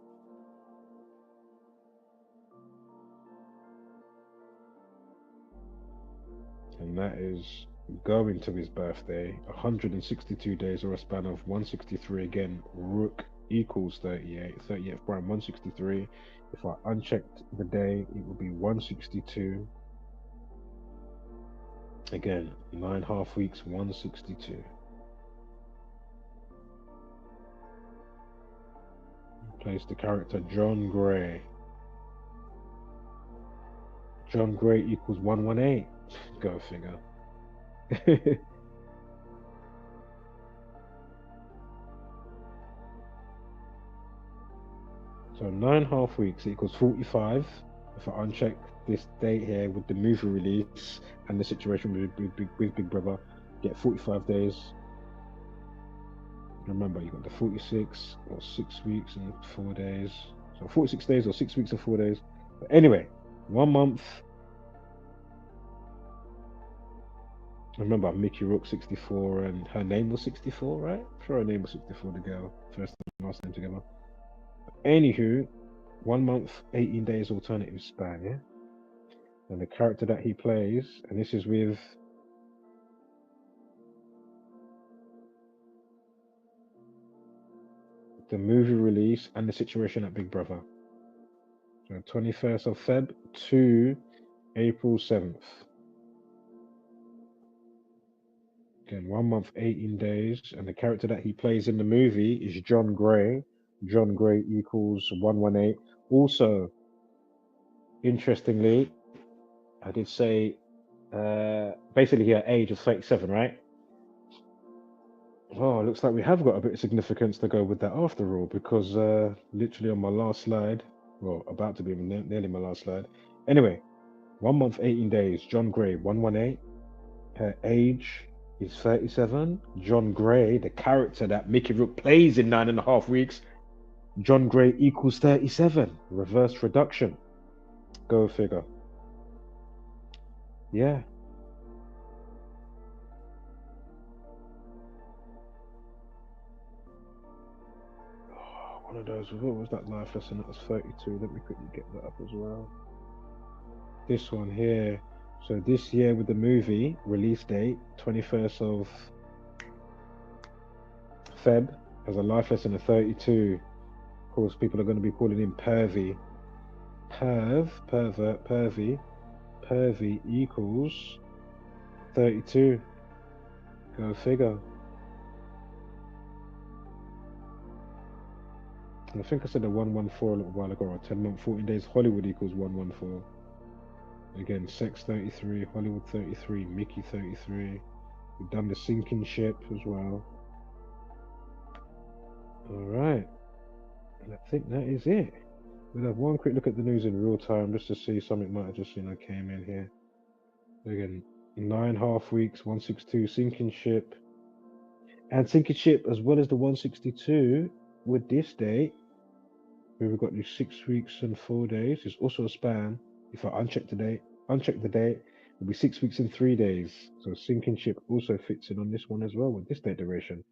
And that is going to his birthday. 162 days, or a span of 163 again. Rourke equals 38. 38th prime 163. If I unchecked the day, it would be 162. Again, 9.5 weeks, 162. Plays the character John Gray. John Gray equals 118. Go figure. So 9.5 weeks equals 45. If I uncheck this date here with the movie release and the situation with Big Brother, get 45 days. Remember, you got the 46 or 6 weeks and 4 days. So 46 days or 6 weeks and 4 days. But anyway, 1 month. Remember, Mickey Rourke 64 and her name was 64, right? I'm sure her name was 64, the girl. First and last name together. Anywho, 1 month, 18 days alternative span, yeah? And the character that he plays, and this is with the movie release and the situation at Big Brother. So 21st of Feb to April 7th. Again, 1 month, 18 days, and the character that he plays in the movie is John Gray. John Gray equals 118. Also, interestingly, I did say basically here age of 37, right? Oh, it looks like we have got a bit of significance to go with that after all, because literally on my last slide, well, about to be nearly my last slide. Anyway, 1 month, 18 days, John Gray, 118. Her age is 37. John Gray, the character that Mickey Rourke plays in 9.5 weeks, John Gray equals 37. Reverse reduction. Go figure. Yeah. One of those, what was that life lesson? That was 32. Let me quickly get that up as well. This one here. So this year with the movie, release date, 21st of Feb, as a life lesson of 32. Of course, people are going to be calling him pervy. Pervert, pervy. Pervy equals 32. Go figure. And I think I said a 114 a little while ago, or 10 month, 14 days. Hollywood equals 114. Again, Sex 33, Hollywood 33, Mickey 33. We've done the sinking ship as well. Alright. And I think that is it. We'll have one quick look at the news in real time just to see something might have just came in here. Again, 9.5 weeks, 162, sinking ship. And sinking ship as well as the 162 with this date. We've got these 6 weeks and 4 days. It's also a span. If I uncheck the date, it'll be 6 weeks and 3 days. So sinking ship also fits in on this one as well with this date duration.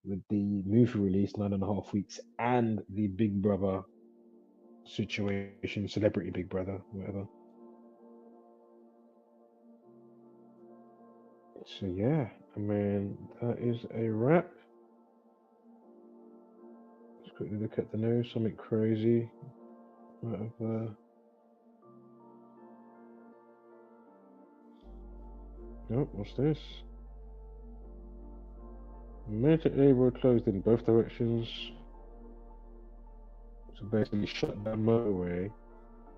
With the movie release, 9.5 weeks, and the Big Brother situation, celebrity Big Brother, whatever. So yeah, I mean, that is a wrap. Let's quickly look at the news, something crazy. Whatever. Oh, what's this? Major A road closed in both directions. So basically shut down motorway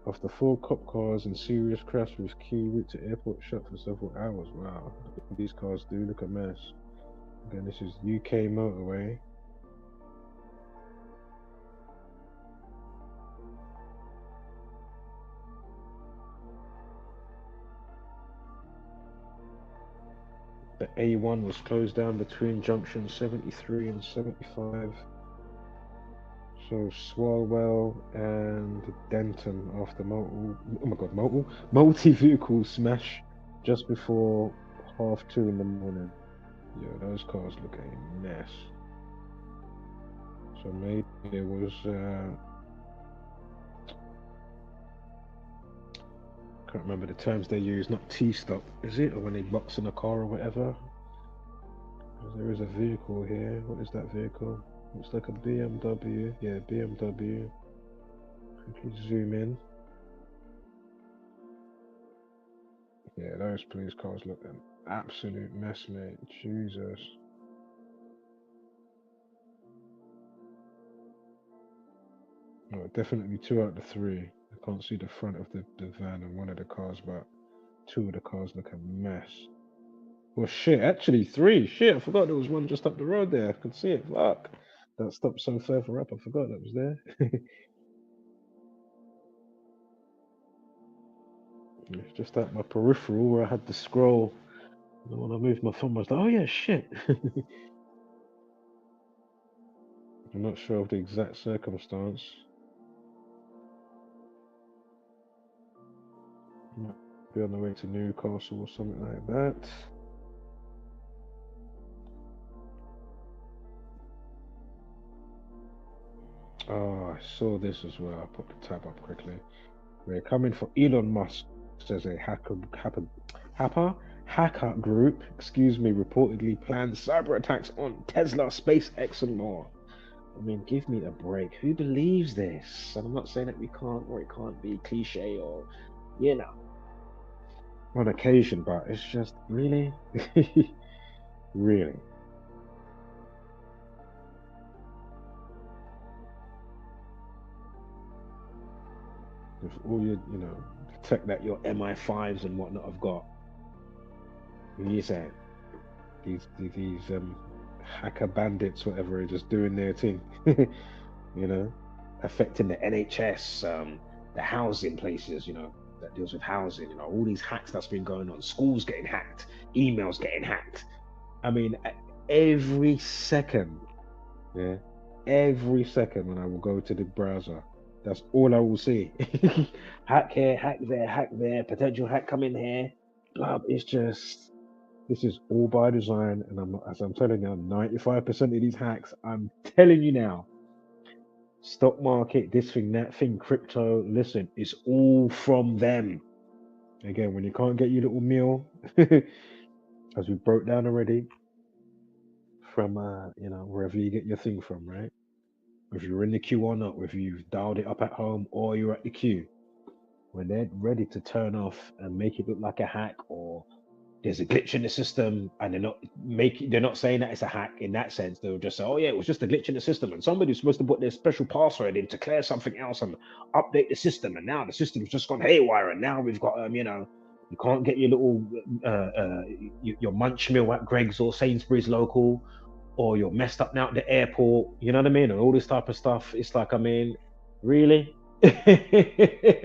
after 4 cop cars in serious crash with key route to airport shut for several hours. Wow, these cars do look a mess. Again, this is UK motorway. The A1 was closed down between junction 73 and 75. So Swalwell and Denton after multi-vehicle smash just before 2:30 in the morning. Yeah, those cars look a mess. So maybe it was can't remember the terms they use, not T-stop, is it? Or when they box in a car or whatever. There is a vehicle here. What is that vehicle? Looks like a BMW. Yeah, BMW. Quickly zoom in. Yeah, those police cars look an absolute mess, mate. Jesus. No, definitely 2 out of the 3. I can't see the front of the van and one of the cars, but 2 of the cars look a mess. Well, shit, actually 3. Shit, I forgot there was one just up the road there. I could see it. Fuck. That stopped so further up. I forgot that was there. It's just at my peripheral where I had to scroll. And when I moved my phone, I was like, oh yeah, shit. I'm not sure of the exact circumstance. Might be on the way to Newcastle or something like that. Oh, I saw this as well. I'll put the tab up quickly. We're coming for Elon Musk, says a hacker group, reportedly plans cyber attacks on Tesla, SpaceX, and more. I mean, give me a break. Who believes this? And I'm not saying that we can't or it can't be cliche or, you know, on occasion, but it's just really, really. With all your, the tech that your MI5s and whatnot have got, you saying these hacker bandits, whatever, are just doing their thing, affecting the NHS, the housing places, that deals with housing, all these hacks that's been going on, schools getting hacked, emails getting hacked. I mean, every second, every second when I will go to the browser, that's all I will see. Hack here, hack there, potential hack coming here. Blah, it's just, this is all by design. And as I'm telling you, 95% of these hacks, I'm telling you now, stock market, this thing, that thing, crypto, listen, it's all from them. Again, when you can't get your little meal, as we broke down already, from, wherever you get your thing from, right? If you're in the queue or not, whether you've dialed it up at home or you're at the queue, when they're ready to turn off and make it look like a hack, or there's a glitch in the system, and they're not saying that it's a hack in that sense. They'll just say, oh yeah, it was just a glitch in the system, and somebody's supposed to put their special password in to clear something else and update the system, and now the system's just gone haywire, and now we've got you can't get your little your munch meal at Greg's or Sainsbury's local, or you're messed up now at the airport, you know what I mean? And all this type of stuff. It's like, I mean, really?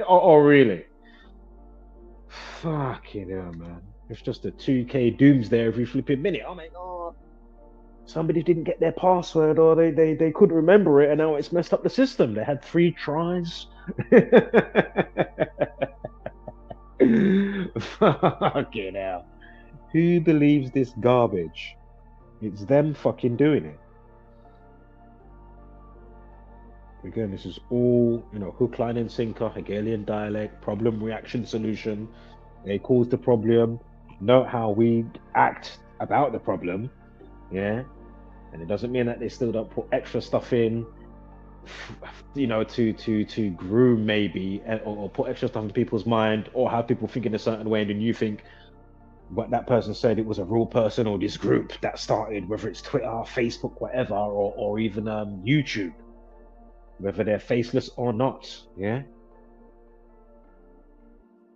or really? Fucking hell, man. It's just a 2K doomsday every flipping minute. Oh my god. Somebody didn't get their password, or they couldn't remember it, and now it's messed up the system. They had 3 tries. Fucking hell. Who believes this garbage? It's them fucking doing it. Again, this is all, hook, line, and sinker, Hegelian dialect, problem, reaction, solution. They cause the problem, note how we act about the problem, yeah? And it doesn't mean that they still don't put extra stuff in, to groom maybe, or put extra stuff into people's mind, or have people think in a certain way, and then you think what that person said, it was a real person, or this group that started, whether it's Twitter, Facebook, whatever, or even YouTube, whether they're faceless or not, yeah?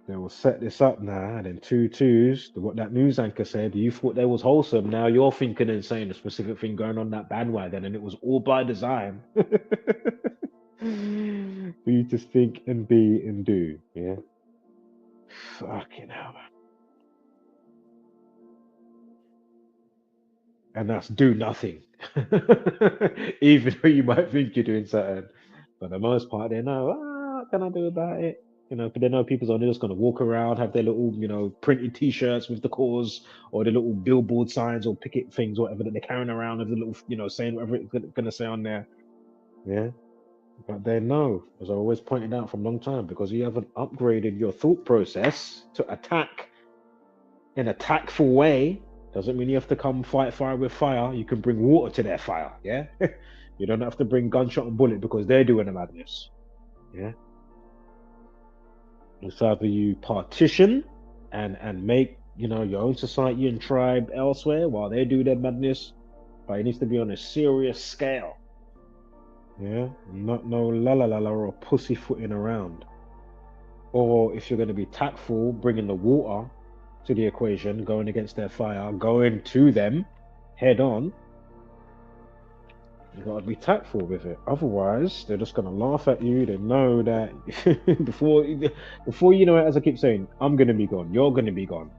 They will set this up now, and then 2 2s, what that news anchor said, you thought they was wholesome, now you're thinking and saying a specific thing going on that bandwagon, and it was all by design. For you to think and be and do, yeah? Fucking hell, man. and that's do nothing. Even though you might think you're doing something, for the most part, they know, what can I do about it? You know, but they know people's only just going to walk around, have their little, printed T-shirts with the cause, or the little billboard signs or picket things, whatever that they're carrying around, with the little, saying whatever it's going to say on there. Yeah, but they know, as I always pointed out from a long time, because you haven't upgraded your thought process to attack in a tactful way. Doesn't mean you have to come fight fire with fire. You can bring water to their fire. Yeah, you don't have to bring gunshot and bullet because they're doing the madness. Yeah, it's either you partition and make your own society and tribe elsewhere while they do their madness, but it needs to be on a serious scale. Yeah, not no la la la la or pussyfooting around. Or if you're going to be tactful, bringing the water to the equation, going against their fire, going to them head on, you got to be tactful with it. Otherwise, they're just going to laugh at you. They know that before you know it, as I keep saying, I'm going to be gone. You're going to be gone.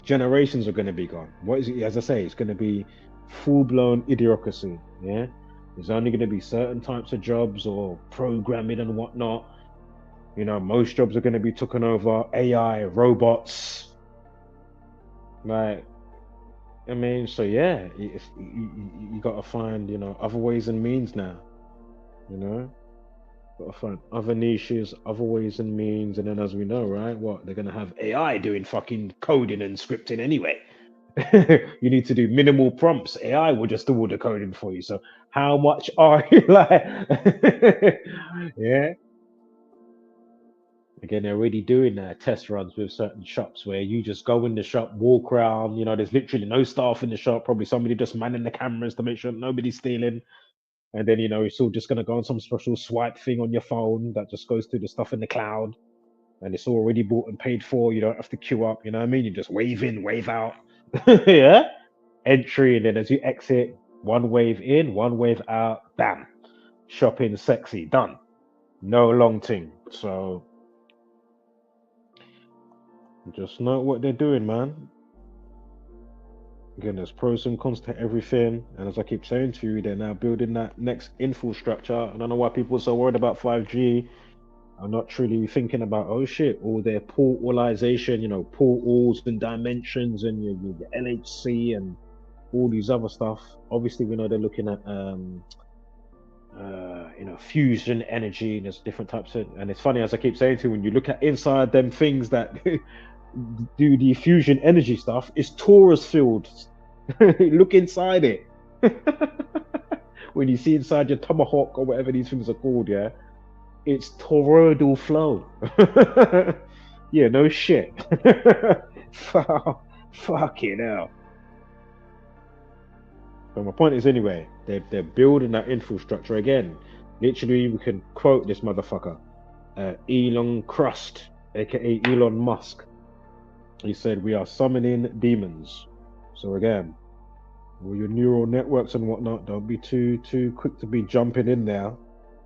Generations are going to be gone. What is it? As I say, it's going to be full-blown idiocracy. Yeah, there's only going to be certain types of jobs or programming and whatnot. Most jobs are going to be taken over. AI, robots. Like, I mean, so yeah, you got to find, other ways and means now. Got to find other niches, other ways and means, and then as we know, right, what they're gonna have AI doing fucking coding and scripting anyway. You need to do minimal prompts. AI will just do all the coding for you. So how much are you like? Yeah. Again, they're already doing test runs with certain shops where you just go in the shop, walk around. There's literally no staff in the shop. Probably somebody just manning the cameras to make sure nobody's stealing. And then it's all just gonna go on some special swipe thing on your phone that just goes to the stuff in the cloud, and it's already bought and paid for. You don't have to queue up. You know what I mean? You just wave in, wave out. Yeah. Entry, and then as you exit, one wave in, one wave out. Bam. Shopping sexy, done. No long thing. So just know what they're doing, man. Again, there's pros and cons to everything. And as I keep saying to you, they're now building that next infrastructure. I don't know why people are so worried about 5G. I'm not truly thinking about, oh shit, all their portalization, portals and dimensions and your LHC and all these other stuff. Obviously, we know they're looking at, fusion energy, and there's different types of, and it's funny, as I keep saying to you, when you look at inside them things that do the fusion energy stuff, it's torus fields. Look inside it. When you see inside your tomahawk or whatever these things are called, yeah, it's toroidal flow. Yeah, no shit. Fucking hell. But my point is, anyway, they're building that infrastructure again. Literally, we can quote this motherfucker, Elon Crust, aka Elon Musk. He said, "We are summoning demons." So again, all your neural networks and whatnot, don't be too quick to be jumping in there.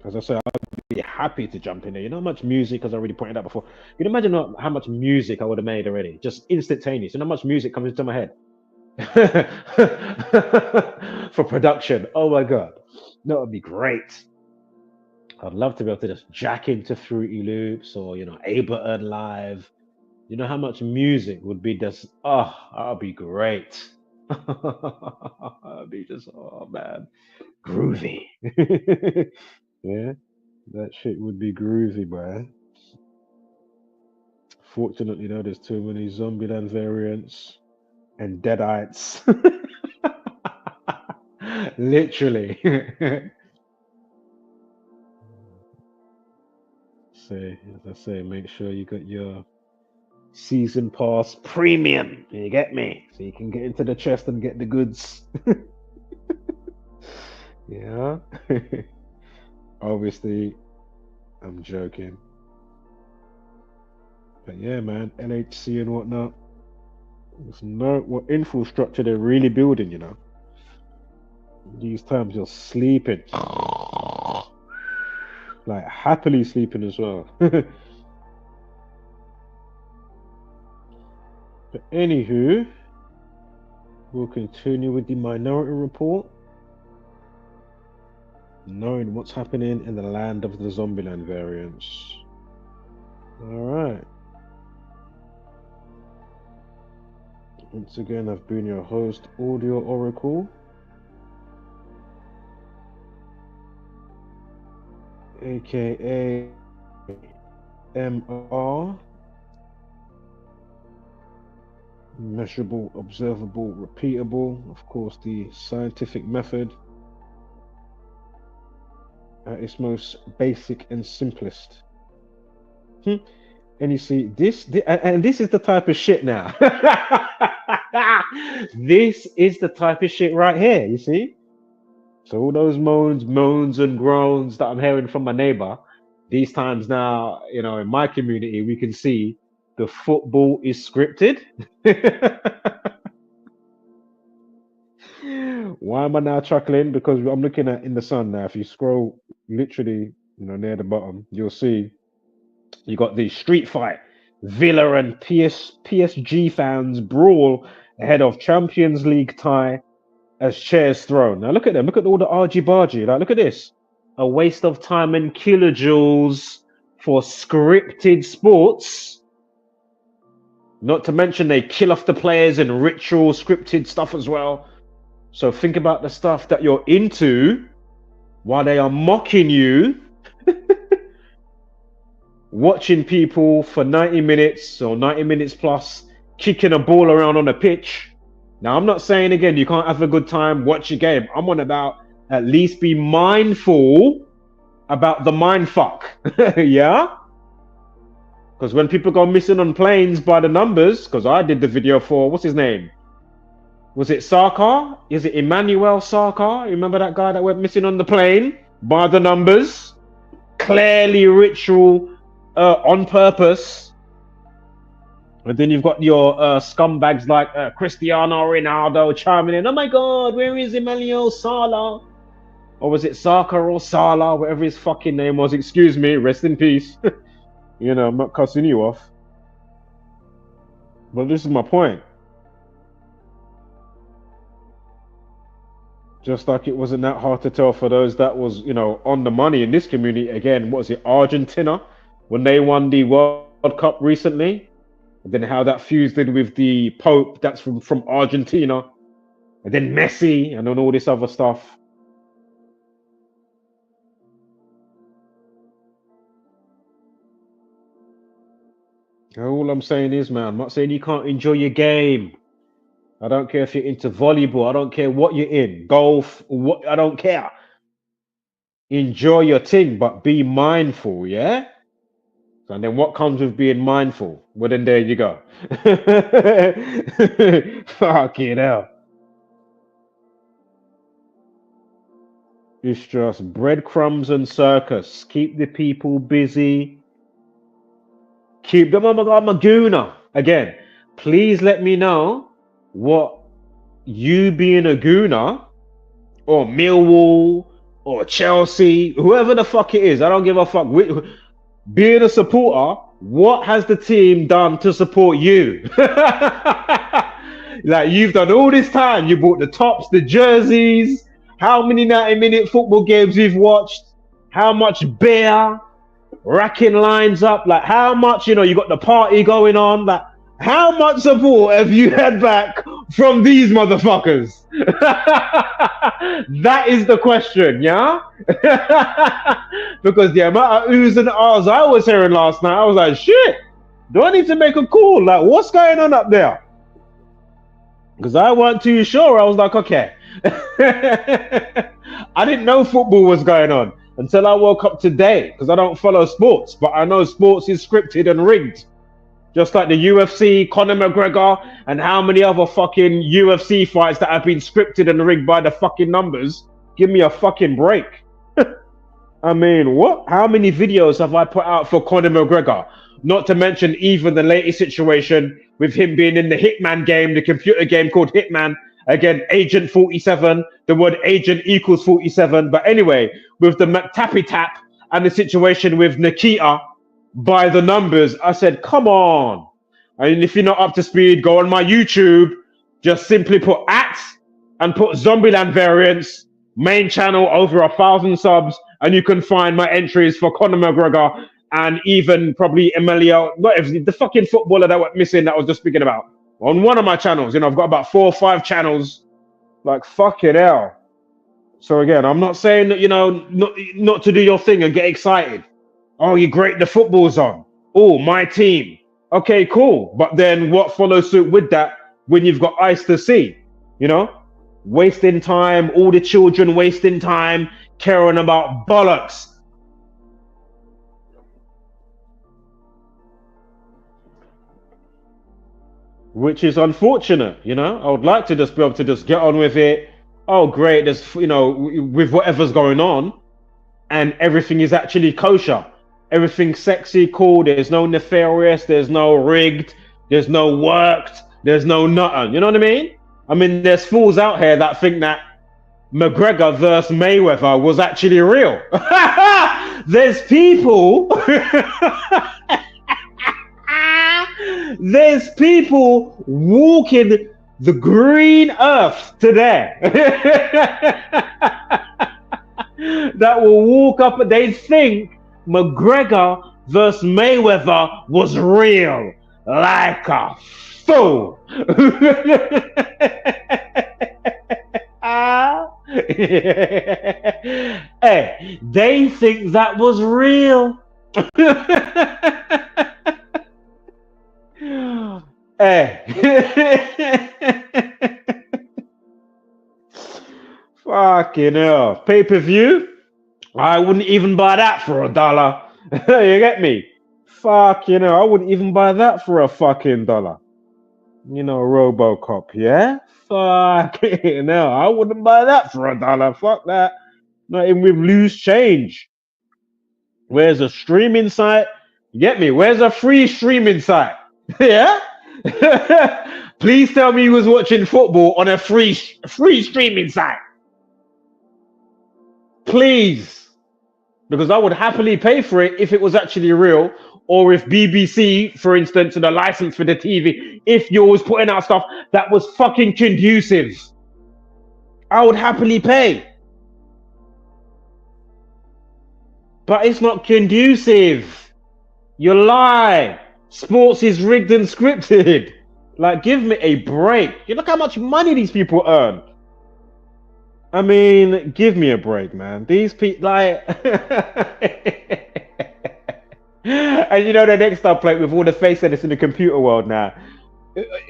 As I said, I'd be happy to jump in there. You know how much music, as I already pointed out before. You can imagine how much music I would have made already, just instantaneous. You know how much music comes into my head for production. Oh my god, that would be great. I'd love to be able to just jack into Fruity Loops or Ableton Live. You know how much music would be just, oh, that would be great. That'd be just, oh man, groovy. Yeah, that shit would be groovy, man. Fortunately, though, there's too many Zombieland variants and Deadites. Literally. As I say, make sure you got your season pass premium. You get me? So you can get into the chest and get the goods. Yeah. Obviously, I'm joking. But yeah, man, LHC and whatnot. Just know what infrastructure they're really building, These times you're sleeping. Like happily sleeping as well. But anywho, We'll continue with the Minority Report, knowing what's happening in the land of the Zombieland variants. Alright. Once again, I've been your host, Audio Oracle. AKA MR. Measurable, observable, repeatable. Of course, the scientific method at its most basic and simplest. And you see, this is the type of shit now. This is the type of shit right here, you see? So all those moans and groans that I'm hearing from my neighbor, these times now, you know, in my community, we can see the football is scripted. Why am I now chuckling? Because I'm looking at in the sun now. If you scroll literally, you know, near the bottom, you'll see you got the street fight. Villa and PSG fans brawl ahead of Champions League tie as chairs thrown. Now look at them. Look at all the argy-bargy. Like, look at this. A waste of time and kilojoules for scripted sports. Not to mention they kill off the players in ritual scripted stuff as well. So think about the stuff that you're into while they are mocking you. Watching people for 90 minutes or 90 minutes plus kicking a ball around on a pitch. Now, I'm not saying, again, you can't have a good time, watch your game. I'm on about at least be mindful about the mind fuck. Yeah? Because when people go missing on planes by the numbers, because I did the video for, what's his name? Was it Sarkar? Is it Emmanuel Sarkar? You remember that guy that went missing on the plane by the numbers? Clearly ritual, on purpose. And then you've got your scumbags like Cristiano Ronaldo chiming in. Oh my God, where is Emmanuel Salah? Or was it Sarkar or Salah, whatever his fucking name was? Excuse me, rest in peace. You know, I'm not cussing you off. But this is my point. Just like it wasn't that hard to tell for those that was, you know, on the money in this community. Again, what was it, Argentina? When they won the World Cup recently. And then how that fused in with the Pope, that's from Argentina. And then Messi and then all this other stuff. All I'm saying is, man, I'm not saying you can't enjoy your game. I don't care if you're into volleyball. I don't care what you're in. Golf, what, I don't care. Enjoy your thing, but be mindful, yeah? And then what comes with being mindful? Well, then there you go. Fucking hell. It's just breadcrumbs and circus. Keep the people busy. Keep them. Oh my God, I'm a gooner. Again, please let me know what you being a gooner or Millwall or Chelsea, whoever the fuck it is, I don't give a fuck. Being a supporter, what has the team done to support you? Like, you've done all this time. You bought the tops, the jerseys. How many 90-minute football games you've watched? How much beer? Racking lines up. Like, how much, you know, you got the party going on. Like, how much support have you had back from these motherfuckers? That is the question, yeah? Because the amount of oohs and ahs I was hearing last night, I was like, shit, do I need to make a call? Like, what's going on up there? Because I weren't too sure. I was like, okay. I didn't know football was going on until I woke up today, because I don't follow sports, but I know sports is scripted and rigged. Just like the UFC, Conor McGregor, and how many other fucking UFC fights that have been scripted and rigged by the fucking numbers. Give me a fucking break. I mean, what? How many videos have I put out for Conor McGregor? Not to mention even the latest situation with him being in the Hitman game, the computer game called Hitman. Again, Agent 47, the word agent equals 47. But anyway, with the McTappy Tap and the situation with Nikita, by the numbers, I said, come on. And if you're not up to speed, go on my YouTube. Just simply put and put Zombieland variants, main channel, over 1,000 subs, and you can find my entries for Conor McGregor and even probably Emilio, whatever, the fucking footballer that went missing that I was just speaking about. On one of my channels, I've got about 4 or 5 channels. Like, fucking hell. So again, I'm not saying that, not to do your thing and get excited. Oh, you're great, the football's on. Oh, my team. Okay, cool. But then what follows suit with that when you've got eyes to see? Wasting time, all the children wasting time, caring about bollocks. Which is unfortunate, I would like to just be able to just get on with it. Oh, great, there's, with whatever's going on, and everything is actually kosher. Everything's sexy, cool, there's no nefarious, there's no rigged, there's no worked, there's no nothing, you know what I mean? I mean, there's fools out here that think that McGregor versus Mayweather was actually real. There's people... There's people walking the green earth today that will walk up and they think McGregor versus Mayweather was real, like a fool. Hey, they think that was real. Hey. Fucking hell. Pay-per-view? I wouldn't even buy that for $1. You get me? Fucking hell. I wouldn't even buy that for a fucking $1. RoboCop, yeah? Fucking hell. I wouldn't buy that for $1. Fuck that. Not even with loose change. Where's a streaming site? You get me? Where's a free streaming site? Yeah? Please tell me you was watching football on a free streaming site. Please. Because I would happily pay for it if it was actually real, or if BBC, for instance, had a license for the TV, if you was putting out stuff that was fucking conducive. I would happily pay. But it's not conducive. You lie. Sports is rigged and scripted. Like, give me a break. You look how much money these people earn. I mean, give me a break, man. These people, like... And the next I'll play with all the face edits in the computer world now.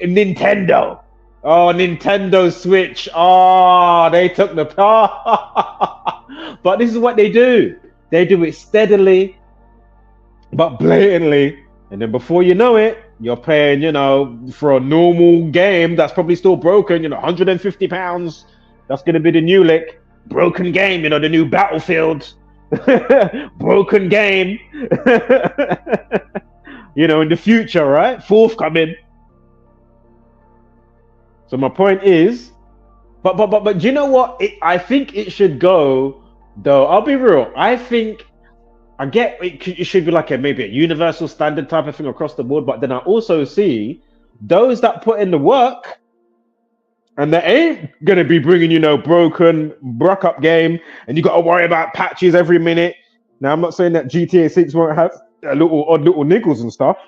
Nintendo. Oh, Nintendo Switch. Oh, they took the... But this is what they do. They do it steadily, but blatantly. And then before you know it, you're paying, for a normal game that's probably still broken, £150. That's going to be the new lick. Broken game, the new Battlefield. Broken game. In the future, right? Forthcoming. So my point is, but do you know what? I think it should go, though. I'll be real. I think... I get it should be like maybe a universal standard type of thing across the board, but then I also see those that put in the work and they ain't going to be bringing, broken, broke up game, and you got to worry about patches every minute. Now, I'm not saying that GTA 6 won't have odd little niggles and stuff,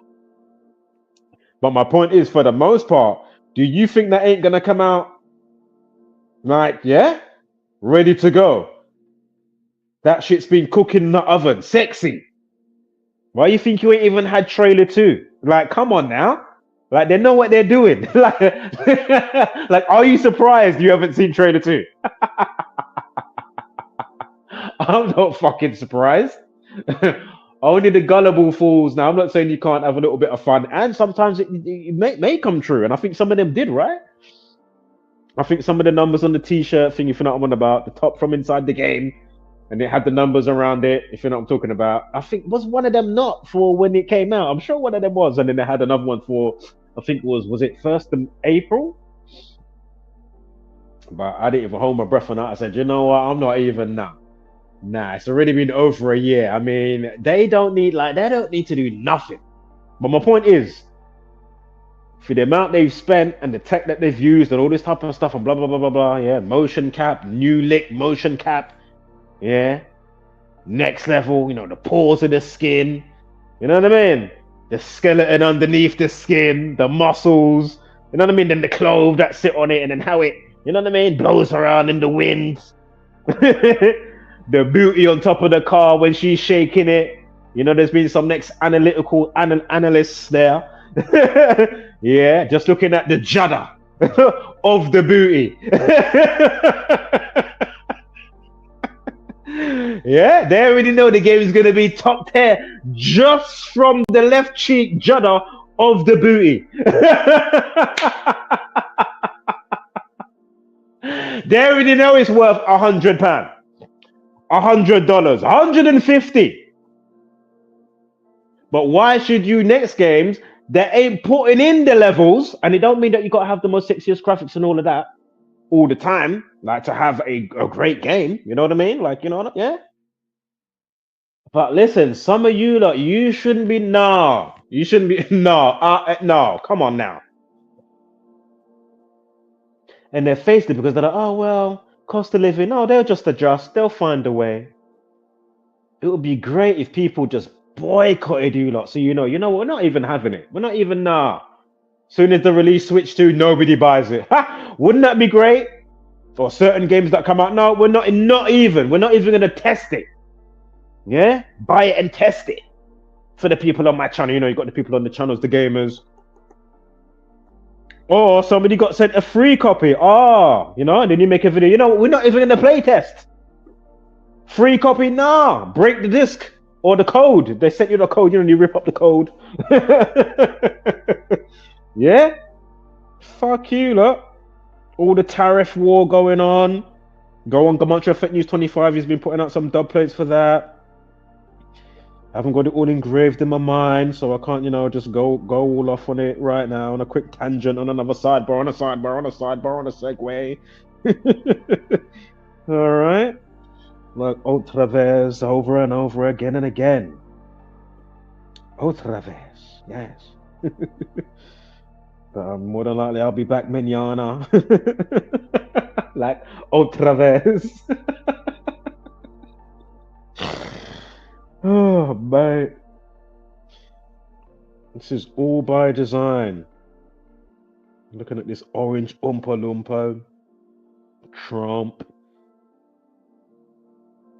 but my point is, for the most part, do you think that ain't going to come out like, yeah, ready to go? That shit's been cooking in the oven. Sexy. Why you think you ain't even had trailer 2? Like, come on now. Like, they know what they're doing. like, are you surprised you haven't seen trailer 2? I'm not fucking surprised. Only the gullible fools. Now, I'm not saying you can't have a little bit of fun. And sometimes it may come true. And I think some of them did, right? I think some of the numbers on the t-shirt thing, if you know what I'm on about, the top from inside the game, and it had the numbers around it, if you know what I'm talking about. I think, was one of them not for when it came out? I'm sure one of them was, and then they had another one for, I think was it 1st of April? But I didn't even hold my breath on that. I said, you know what, I'm not even now. Nah, it's already been over a year. I mean, they don't need to do nothing. But my point is, for the amount they've spent and the tech that they've used and all this type of stuff and blah blah blah blah blah. Yeah, motion cap, new lick motion cap. Yeah, next level. You know, the pores of the skin. You know what I mean? The skeleton underneath the skin, the muscles. You know what I mean? Then the clothes that sit on it, and then how it, you know what I mean, blows around in the wind. The booty on top of the car when she's shaking it. You know, there's been some next analytical analysts there. Yeah, just looking at the judder of the booty. Yeah, they already know the game is going to be top tier just from the left cheek judder of the booty. They already know it's worth £100, $100, $150. But why should you next games that ain't putting in the levels? And it don't mean that you got to have the most sexiest graphics and all of that all the time, like to have a great game. You know what I mean? Like, you know what? Yeah. But listen, some of you lot, you shouldn't be no. You shouldn't be no. Come on now. And they're faced it because they're like, oh well, cost of living. No, they'll just adjust. They'll find a way. It would be great if people just boycotted you lot. So you know, we're not even having it. We're not even Soon as the release Switch 2, nobody buys it. Ha! Wouldn't that be great? For certain games that come out, no, we're not even gonna test it. Yeah, buy it and test it for the people on my channel. You know, you got the people on the channels, the gamers. Or somebody got sent a free copy. Oh, you know, and then you make a video. You know, we're not even gonna play test. Free copy, nah. Break the disc or the code. They sent you the code. You know, you rip up the code. Yeah. Fuck you, look. All the tariff war going on. Go on, Gamantra Effect News 25. He's been putting out some dub plates for that. I haven't got it all engraved in my mind, so I can't, you know, just go all off on it right now on a quick tangent on another sidebar, on a segue. All right. Like otra vez, over and over again and again. Otra vez, yes. But more than likely, I'll be back mañana. Like otra vez. Oh, mate. This is all by design. Looking at this orange Oompa Loompa. Trump.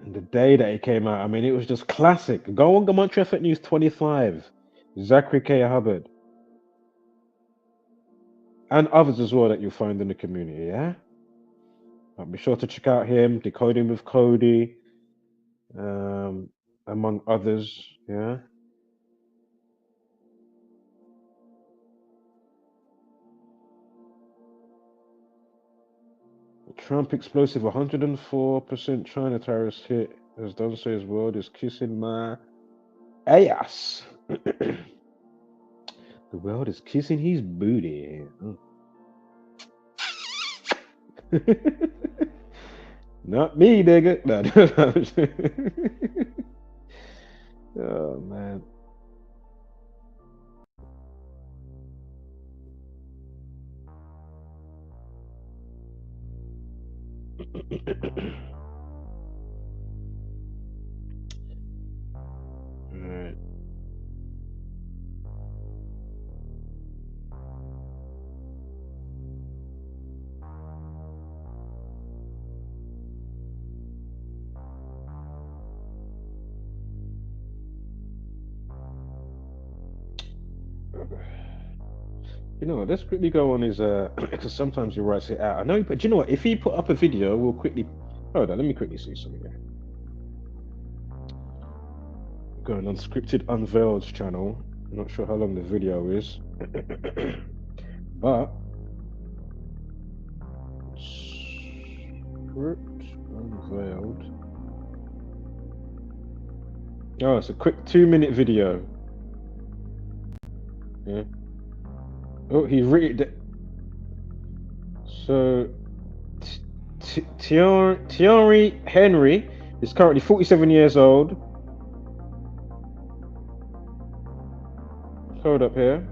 And the day that it came out, I mean, it was just classic. Go on Gamantra Effect News 25. Zachary K. Hubbard. And others as well that you'll find in the community, yeah? But be sure to check out him, Decoding with Cody. Among others, yeah. Trump explosive 104% China tariffs hit has done so his world is kissing my ass. The world is kissing his booty. Not me, nigga. No. Oh man. All right. You know what, let's quickly go on his because sometimes he writes it out. I know, but you know what, if he put up a video, we'll quickly hold on, let me quickly see something here. Going on Scripted Unveiled's channel. I'm not sure how long the video is. But Script Unveiled. Oh, it's a quick 2-minute video. Yeah. Oh, he read. So, Thierry Henry is currently 47 years old. Hold up here.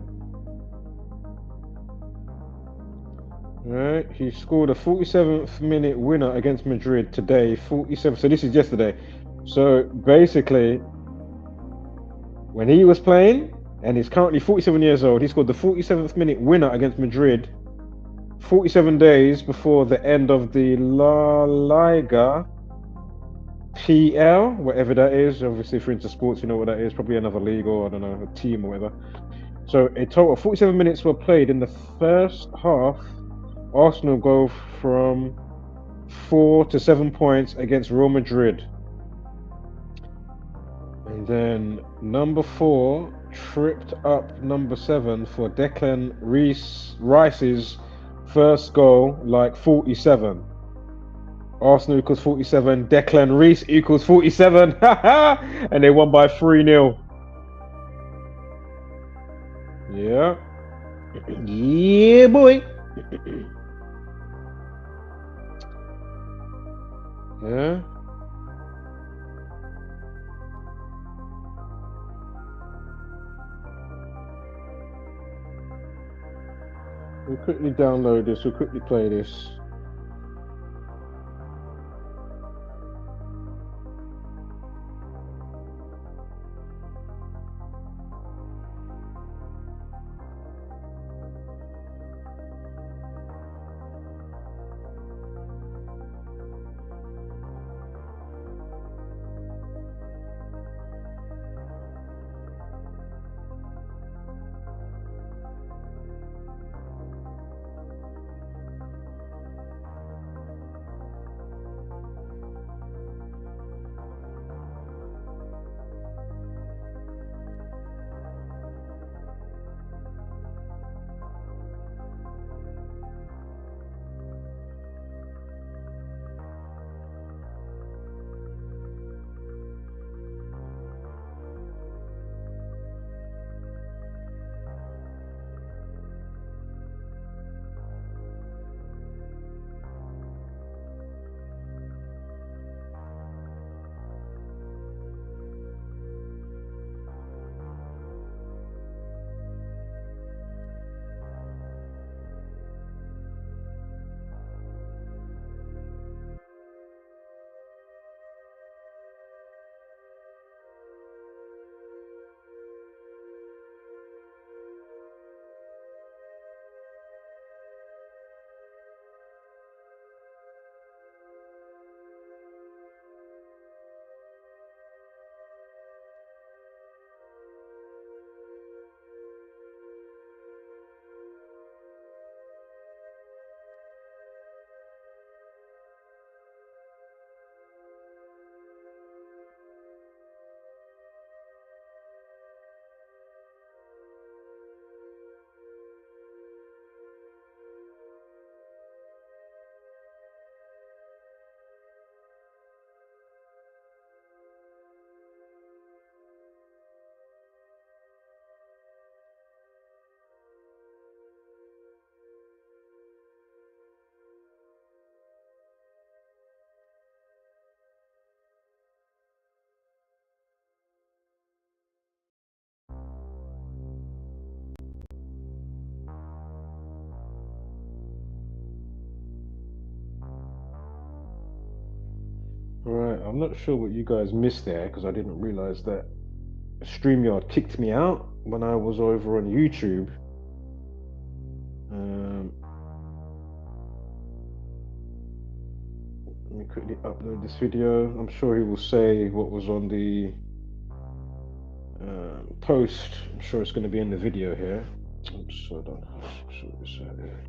Right, he scored a 47th minute winner against Madrid today. 47. So this is yesterday. So basically, when he was playing, and he's currently 47 years old, he scored the 47th minute winner against Madrid 47 days before the end of the La Liga PL, whatever that is. Obviously, if you're into sports, you know what that is. Probably another league or, I don't know, a team or whatever. So a total of 47 minutes were played in the first half. Arsenal go from 4 to 7 points against Real Madrid. And then number 4 tripped up number 7 for Declan Rice's first goal, like 47. Arsenal equals 47. Declan Rice equals 47. And they won by 3-0. Yeah. Yeah, boy. Yeah. We'll quickly download this. We'll quickly play this. Right, I'm not sure what you guys missed there because I didn't realize that StreamYard kicked me out when I was over on YouTube. Let me quickly upload this video. I'm sure he will say what was on the post. I'm sure it's going to be in the video here. Oops, hold on. Let's sort this out here.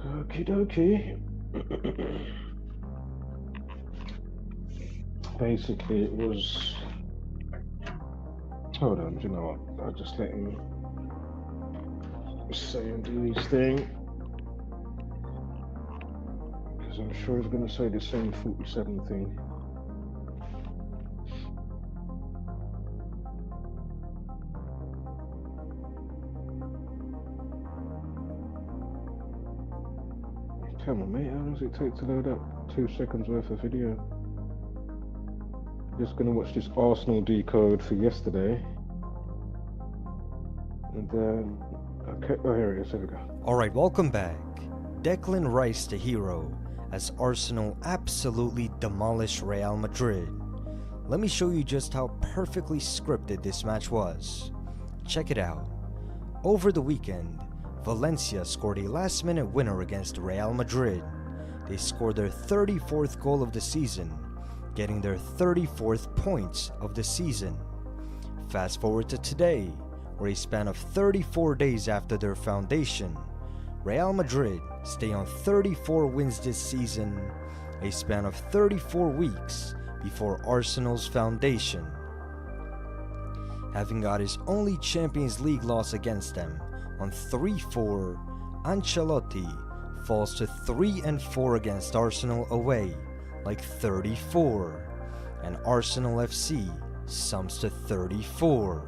Okie dokie. Basically, it was. Hold on, do you know what? I'll just let him say and do his thing. Because I'm sure he's going to say the same 47 thing. Come on, mate. How long does it take to load up? 2 seconds worth of video. Just gonna watch this Arsenal decode for yesterday. And then, okay, oh, here it is. There we go. Alright, welcome back. Declan Rice the hero, as Arsenal absolutely demolished Real Madrid. Let me show you just how perfectly scripted this match was. Check it out. Over the weekend, Valencia scored a last-minute winner against Real Madrid. They scored their 34th goal of the season, getting their 34th points of the season. Fast forward to today, where a span of 34 days after their foundation, Real Madrid stay on 34 wins this season, a span of 34 weeks before Arsenal's foundation. Having got his only Champions League loss against them on 3-4, Ancelotti falls to 3-4 against Arsenal away, like 34, and Arsenal FC sums to 34.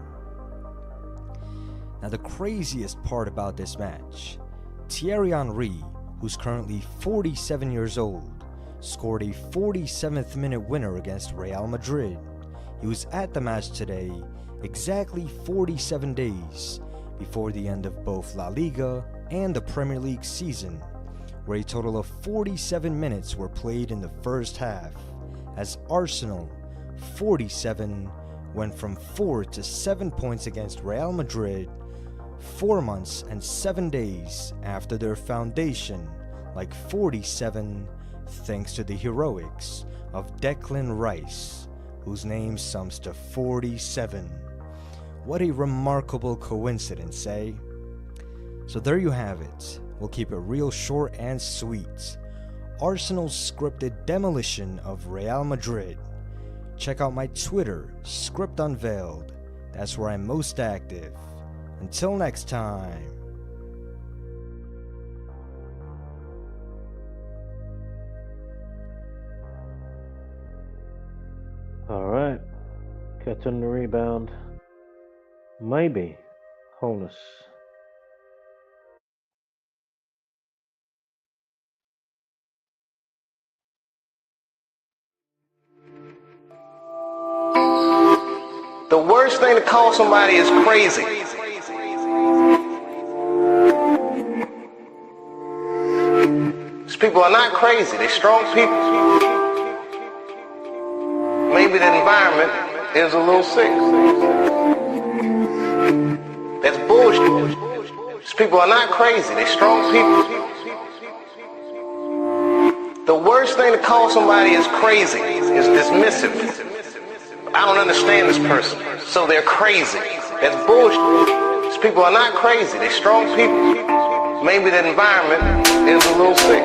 Now the craziest part about this match, Thierry Henry, who's currently 47 years old, scored a 47th minute winner against Real Madrid. He was at the match today exactly 47 days before the end of both La Liga and the Premier League season, where a total of 47 minutes were played in the first half, as Arsenal, 47, went from 4 to 7 points against Real Madrid 4 months and 7 days after their foundation, like 47, thanks to the heroics of Declan Rice, whose name sums to 47. What a remarkable coincidence, eh? So there you have it. We'll keep it real short and sweet. Arsenal's scripted demolition of Real Madrid. Check out my Twitter, Script Unveiled. That's where I'm most active. Until next time. Alright. Catching the rebound. Maybe. Wholeness. The worst thing to call somebody is crazy. These people are not crazy, they're strong people. Maybe the environment is a little sick. That's bullshit. These people are not crazy, they're strong people. The worst thing to call somebody is crazy, is dismissive. I don't understand this person, so they're crazy. That's bullshit. These people are not crazy, they're strong people. Maybe the environment is a little sick.